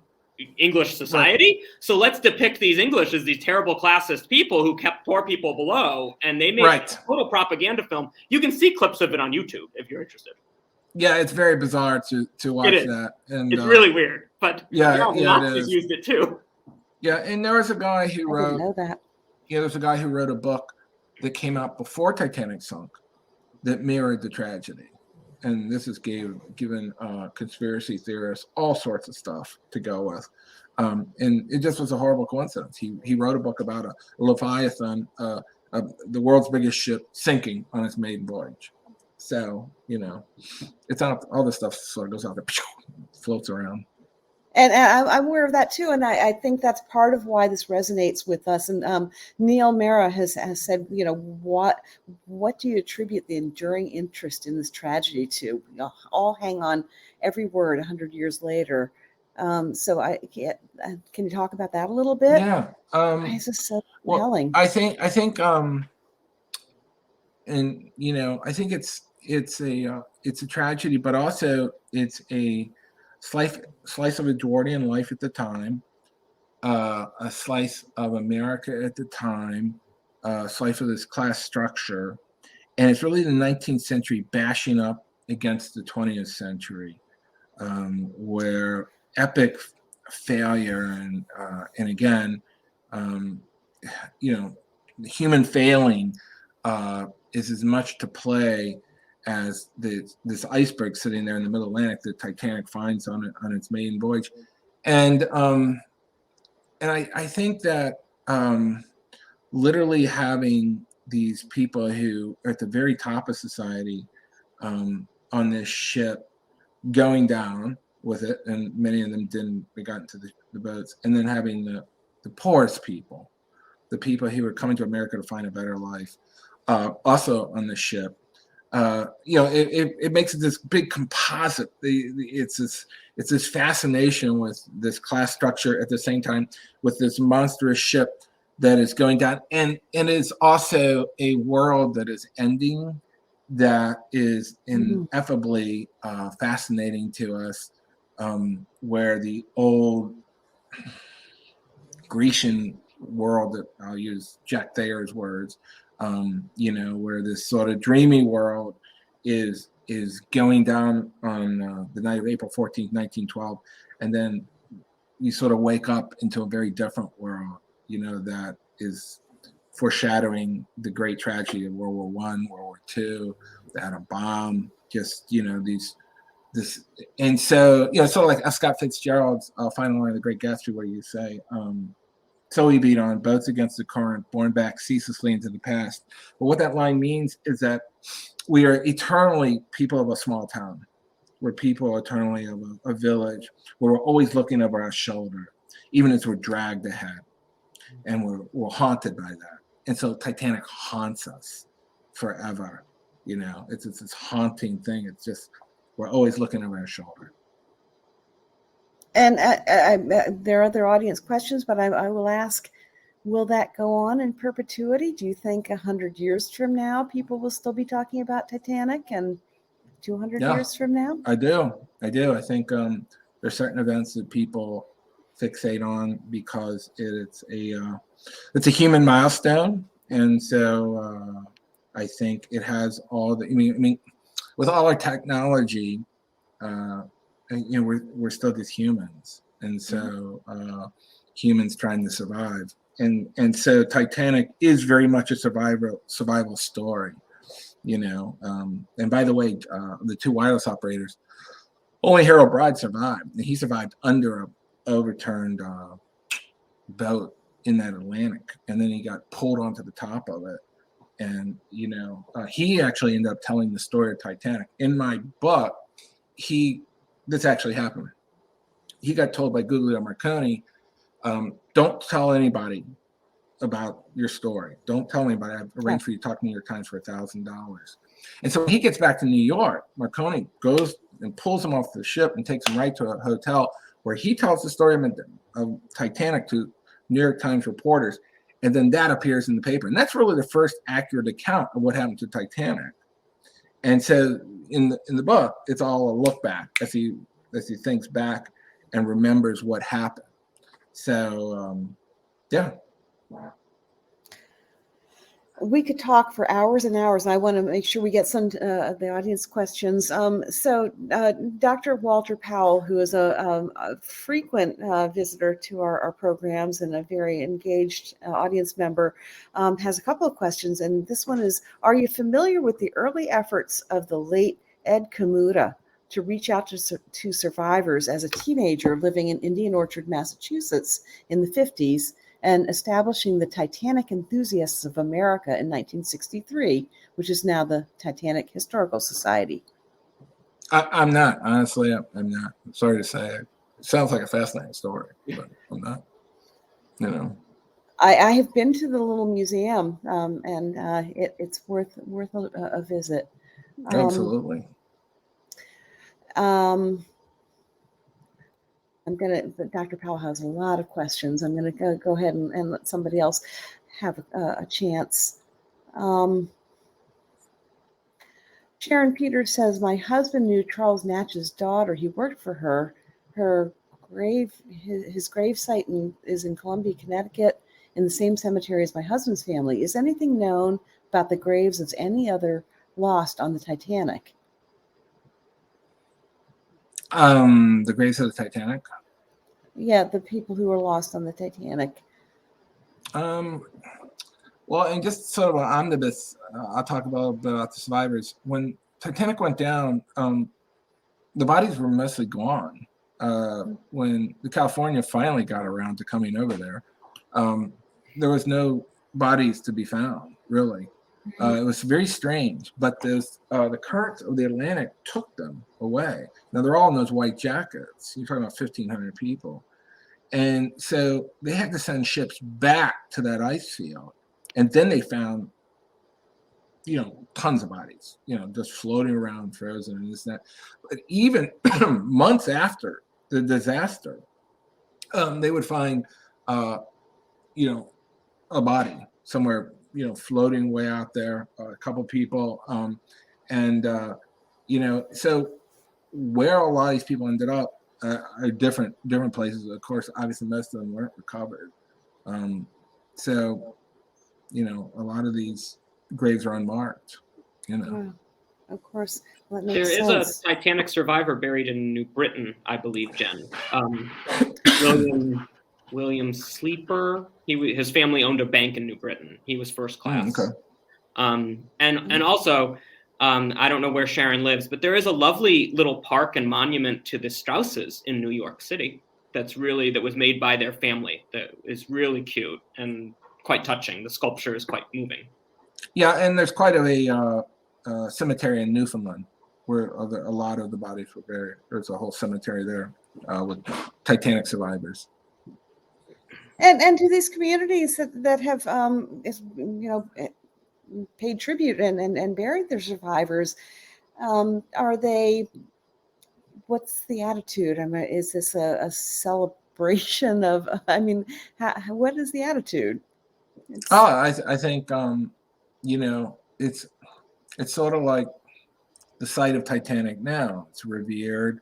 English society. Right. So let's depict these English as these terrible classist people who kept poor people below. And they made a total propaganda film. You can see clips of it on YouTube if you're interested. Yeah, it's very bizarre to watch that. And it's really weird. But the Nazis used it too. Yeah, and there was a guy who wrote. I didn't know that. Yeah, there's a guy who wrote a book that came out before Titanic sunk that mirrored the tragedy, and this is given conspiracy theorists all sorts of stuff to go with, and it just was a horrible coincidence. He wrote a book about a Leviathan, the world's biggest ship, sinking on its maiden voyage. So it's out. All this stuff sort of goes out there, floats around. And I'm aware of that too, and I think that's part of why this resonates with us. And Neil Mera has said, what do you attribute the enduring interest in this tragedy to? All hang on every word 100 years later. So can you talk about that a little bit? Yeah. Why is this so compelling? I think, and I think it's a tragedy, but also it's a slice of Edwardian life at the time, a slice of America at the time, a slice of this class structure, and it's really the 19th century bashing up against the 20th century, where epic failure and again, human failing is as much to play as this iceberg sitting there in the middle Atlantic that Titanic finds on its maiden voyage, and I think that literally having these people who are at the very top of society on this ship going down with it, and many of them didn't. They got into the boats, and then having the poorest people, the people who were coming to America to find a better life, also on the ship. it makes it this big composite. It's this fascination with this class structure at the same time with this monstrous ship that is going down, and it's also a world that is ending that is ineffably fascinating to us, where the old Grecian world, that I'll use Jack Thayer's words, where this sort of dreamy world is going down on the night of April 14th, 1912, and then you sort of wake up into a very different world, that is foreshadowing the great tragedy of World War I, World War II, the atom bomb, just, and so, sort of like Scott Fitzgerald's final line of The Great Gatsby, where you say, so we beat on, boats against the current, borne back ceaselessly into the past. But what that line means is that we are eternally people of a small town. We're people eternally of a village, where we're always looking over our shoulder, even as we're dragged ahead. And we're haunted by that. And so Titanic haunts us forever. It's this haunting thing. It's just, we're always looking over our shoulder. And there are other audience questions, but I will ask, will that go on in perpetuity? Do you think 100 years from now, people will still be talking about Titanic, and 200 years from now? I do. I think there's certain events that people fixate on because it's a human milestone, and so I think it has all the. I mean, with all our technology, we're still just humans, and so humans trying to survive, and so Titanic is very much a survival story, And by the way, the two wireless operators, only Harold Bride survived. He survived under a overturned boat in that Atlantic, and then he got pulled onto the top of it, and he actually ended up telling the story of Titanic in my book. This actually happened. He got told by Guglielmo Marconi, don't tell anybody about your story. Don't tell anybody. I've arranged for you to talk to New York Times for $1,000. And so when he gets back to New York, Marconi goes and pulls him off the ship and takes him right to a hotel where he tells the story of Titanic to New York Times reporters. And then that appears in the paper. And that's really the first accurate account of what happened to Titanic. And so in the book, it's all a look back as he thinks back and remembers what happened. So, yeah. We could talk for hours and hours, and I want to make sure we get some of the audience questions. So Dr. Walter Powell, who is a frequent visitor to our programs and a very engaged audience member, has a couple of questions. And this one is, are you familiar with the early efforts of the late Ed Kamuta to reach out to survivors as a teenager living in Indian Orchard, Massachusetts in the 50s, and establishing the Titanic Enthusiasts of America in 1963, which is now the Titanic Historical Society? I'm not, honestly, I'm not. I'm sorry to say. It sounds like a fascinating story, but I'm not, I have been to the little museum, and it's worth a visit. Absolutely. Dr. Powell has a lot of questions. I'm going to go ahead and let somebody else have a chance. Sharon Peters says, my husband knew Charles Natch's daughter. He worked for her. His grave site is in Columbia, Connecticut, in the same cemetery as my husband's family. Is anything known about the graves of any other lost on the Titanic? The graves of the Titanic? Yeah, the people who were lost on the Titanic. Well, and just sort of an omnibus, I'll talk about the survivors. When Titanic went down, the bodies were mostly gone. When the California finally got around to coming over there, there was no bodies to be found, really. It was very strange, but the currents of the Atlantic took them away. Now, they're all in those white jackets. You're talking about 1,500 people. And so they had to send ships back to that ice field. And then they found tons of bodies, just floating around frozen and this and that. But even months after the disaster, they would find, a body somewhere, floating way out there, a couple people. So where a lot of these people ended up are different places. Of course, obviously, most of them weren't recovered. So, a lot of these graves are unmarked, Yeah, of course. Well, that There makes is sense. a Titanic survivor buried in New Britain, I believe, Jen. William Sleeper. His family owned a bank in New Britain. He was first class. Okay. And also, I don't know where Sharon lives, but there is a lovely little park and monument to the Strausses in New York City. That was made by their family. That is really cute and quite touching. The sculpture is quite moving. Yeah, and there's quite a cemetery in Newfoundland where a lot of the bodies were buried. There's a whole cemetery there with Titanic survivors. And to these communities that have paid tribute and buried their survivors, are they? What's the attitude? I mean, is this a celebration of? I mean, what is the attitude? I think it's sort of like the site of Titanic now. It's revered.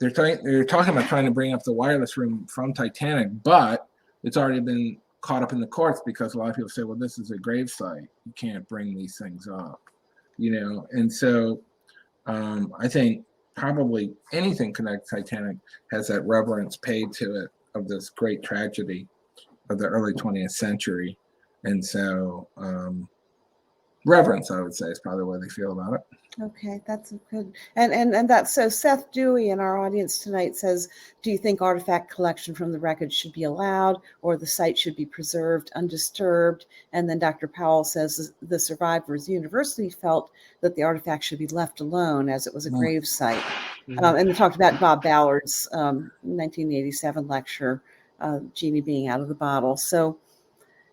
They're talking about trying to bring up the wireless room from Titanic, but it's already been caught up in the courts because a lot of people say, well, this is a grave site. You can't bring these things up, And so I think probably anything connected to Titanic has that reverence paid to it of this great tragedy of the early 20th century. And so reverence, I would say, is probably the way they feel about it. Okay, that's good. And that's so Seth Dewey in our audience tonight says, do you think artifact collection from the wreckage should be allowed or the site should be preserved undisturbed? And then Dr. Powell says the survivors university felt that the artifact should be left alone as it was a grave site. And they talked about Bob Ballard's 1987 lecture, Genie being out of the bottle. So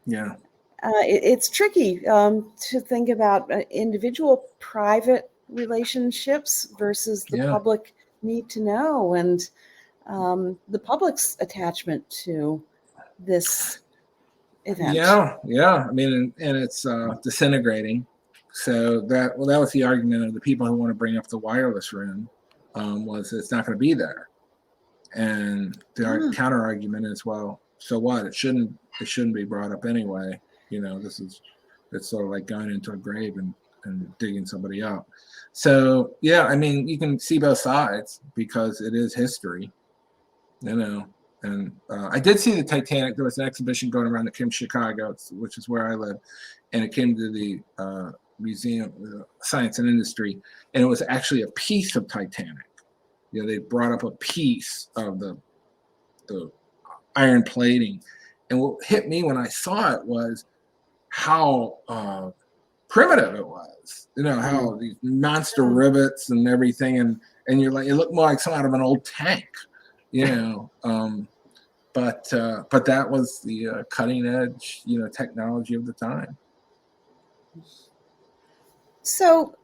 yeah. It's tricky to think about individual private relationships versus the public need to know and the public's attachment to this event. Yeah. I mean, and it's disintegrating. So that was the argument of the people who want to bring up the wireless room was it's not going to be there. And the counter argument is, well, so what? It shouldn't be brought up anyway. It's sort of like going into a grave and digging somebody up. So yeah, I mean, you can see both sides because it is history, And I did see the Titanic. There was an exhibition going around that came to Chicago, which is where I live, and it came to the Museum of Science and Industry, and it was actually a piece of Titanic. They brought up a piece of the iron plating, and what hit me when I saw it was how primitive it was. How these monster rivets and everything, and you're like, it looked more like something out of an old tank, But that was the cutting edge, technology of the time. So,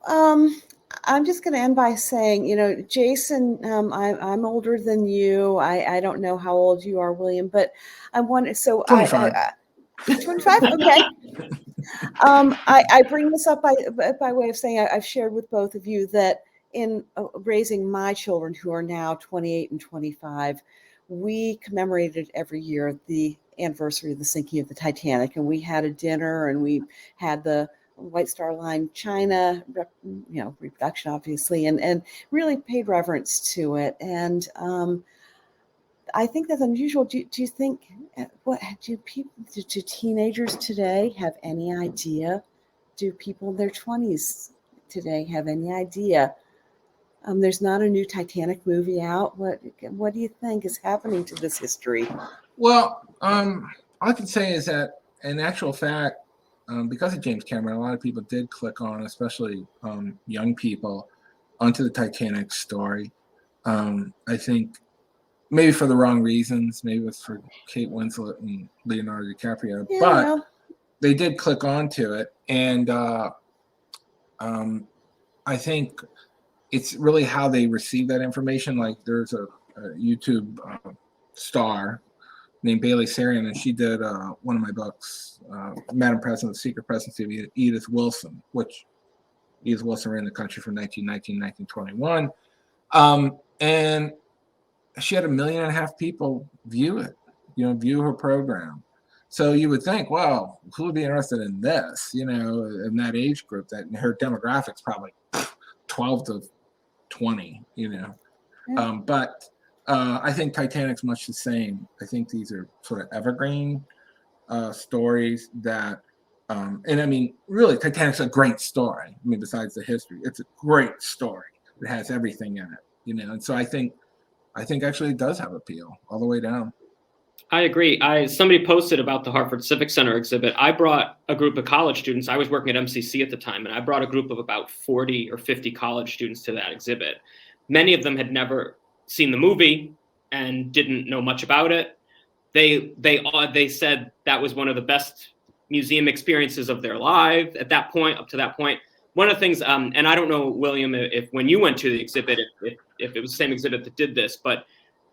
I'm just going to end by saying, Jason, I'm older than you. I don't know how old you are, William, but I want so 25. 25. Okay. I bring this up by way of saying I've shared with both of you that in raising my children who are now 28 and 25, we commemorated every year the anniversary of the sinking of the Titanic, and we had a dinner and we had the White Star Line China, reproduction, obviously, and really paid reverence to it. And I think that's unusual. Do you think do teenagers today have any idea? Do people in their 20s today have any idea? There's not a new Titanic movie out. What do you think is happening to this history? Well, all I can say is that in actual fact, because of James Cameron, a lot of people did click on, especially young people, onto the Titanic story. I think maybe for the wrong reasons. Maybe it was for Kate Winslet and Leonardo DiCaprio, Yeah, but well, they did click onto it, and I think it's really how they receive that information. Like there's a YouTube star named Bailey Sarian, and she did one of my books, Madam President, The Secret Presidency of Edith Wilson, which Edith Wilson ran the country from 1919 1921. And she had 1.5 million people view it, view her program. So you would think, well, who would be interested in this, in that age group, that her demographics probably 12 to 20, yeah. But I think Titanic's much the same. I think these are sort of evergreen stories that, and I mean, really, Titanic's a great story. I mean, besides the history, it's a great story. It has everything in it, and so I think actually it does have appeal all the way down. I agree. Somebody posted about the Hartford Civic Center exhibit. I brought a group of college students. I was working at MCC at the time, and I brought a group of about 40 or 50 college students to that exhibit. Many of them had never seen the movie and didn't know much about it. They said that was one of the best museum experiences of their life at that point, up to that point. One of the things, and I don't know, William, if when you went to the exhibit, if it was the same exhibit that did this, but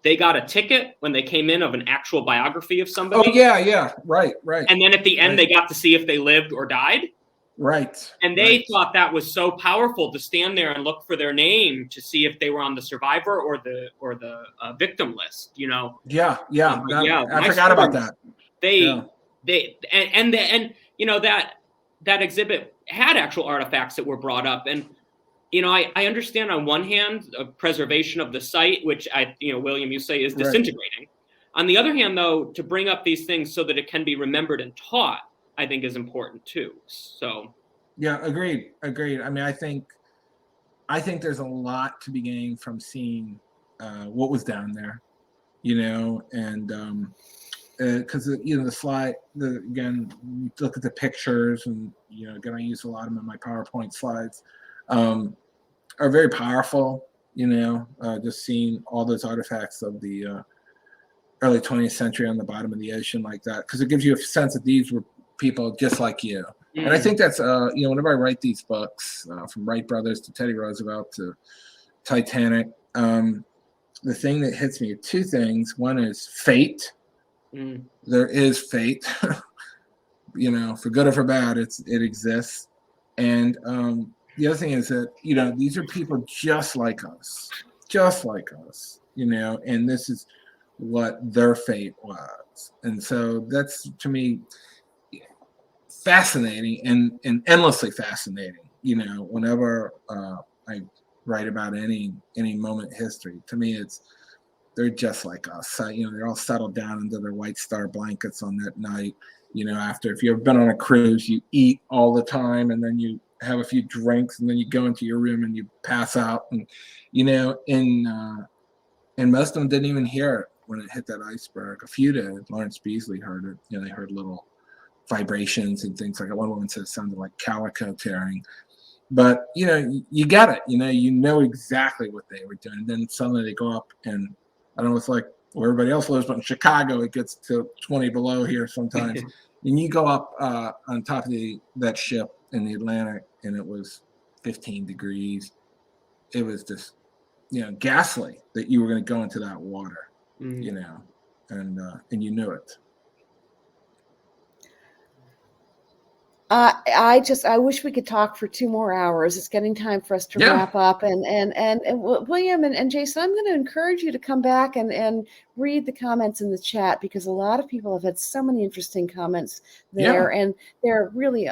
they got a ticket when they came in of an actual biography of somebody. Oh, yeah. Right. And then at the end, They got to see if they lived or died. Right. And they thought that was so powerful to stand there and look for their name to see if they were on the survivor or the victim list, Yeah. I forgot about that. That exhibit had actual artifacts that were brought up. And, I understand on one hand, preservation of the site, which William, you say is disintegrating. On the other hand, though, to bring up these things so that it can be remembered and taught, I think is important too. So, yeah, agreed. I mean, I think there's a lot to be gained from seeing what was down there, and because the slide, again, you look at the pictures, and again, I use a lot of them in my PowerPoint slides, are very powerful. Just seeing all those artifacts of the early 20th century on the bottom of the ocean like that, because it gives you a sense that these were people just like you. And I think that's whenever I write these books, from Wright brothers to Teddy Roosevelt to Titanic, the thing that hits me are two things. One is fate. There is fate, for good or for bad, it exists. And the other thing is that these are people just like us, and this is what their fate was. And so that's, to me, fascinating and endlessly fascinating. Whenever I write about any moment in history, to me they're just like us. They're all settled down under their White Star blankets on that night. After, if you've ever been on a cruise, you eat all the time, and then you have a few drinks, and then you go into your room and you pass out. And and most of them didn't even hear it when it hit that iceberg. A few did. Lawrence Beasley heard it. They heard little vibrations and things like that. One woman said it sounded like calico tearing. But you get it. You know exactly what they were doing. And then suddenly they go up, and I don't know, it's like where everybody else lives, but in Chicago it gets to 20 below here sometimes. And you go up on top of that ship in the Atlantic, and it was 15 degrees. It was just ghastly that you were going to go into that water, and you knew it. I wish we could talk for 2 more hours. It's getting time for us to wrap up. And William and Jason, I'm going to encourage you to come back and read the comments in the chat, because a lot of people have had so many interesting comments there, and there are really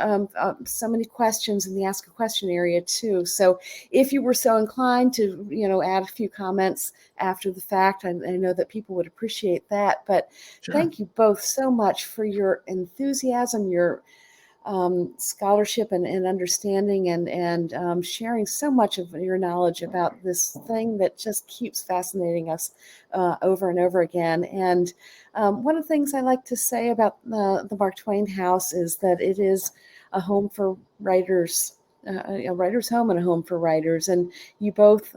so many questions in the Ask a Question area too. So if you were so inclined to add a few comments after the fact, I know that people would appreciate that. But thank you both so much for your enthusiasm, your scholarship and understanding, and sharing so much of your knowledge about this thing that just keeps fascinating us over and over again. And one of the things I like to say about the Mark Twain House is that it is a home for writers, a writer's home and a home for writers. And you both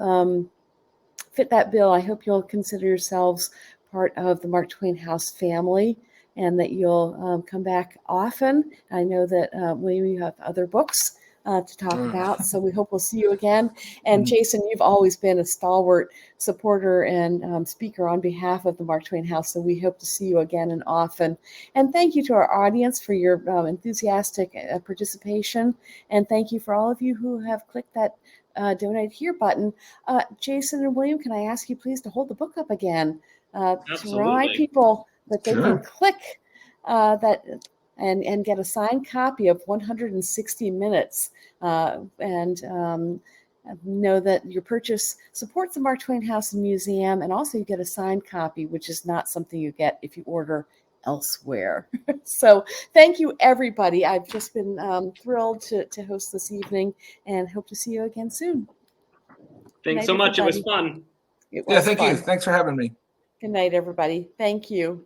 fit that bill, I hope you'll consider yourselves part of the Mark Twain House family, and that you'll come back often. I know that, William, you have other books to talk about, so we hope we'll see you again. And Jason, you've always been a stalwart supporter and speaker on behalf of the Mark Twain House, so we hope to see you again and often. And thank you to our audience for your enthusiastic participation, and thank you for all of you who have clicked that donate here button. Jason and William, can I ask you please to hold the book up again to remind people that they can click that and get a signed copy of 160 Minutes and know that your purchase supports the Mark Twain House and Museum, and also you get a signed copy, which is not something you get if you order elsewhere. So thank you, everybody. I've just been thrilled to host this evening, and hope to see you again soon. Thanks so much. Everybody. It was fun. It was thank fun. you. Thanks for having me. Good night, everybody. Thank you.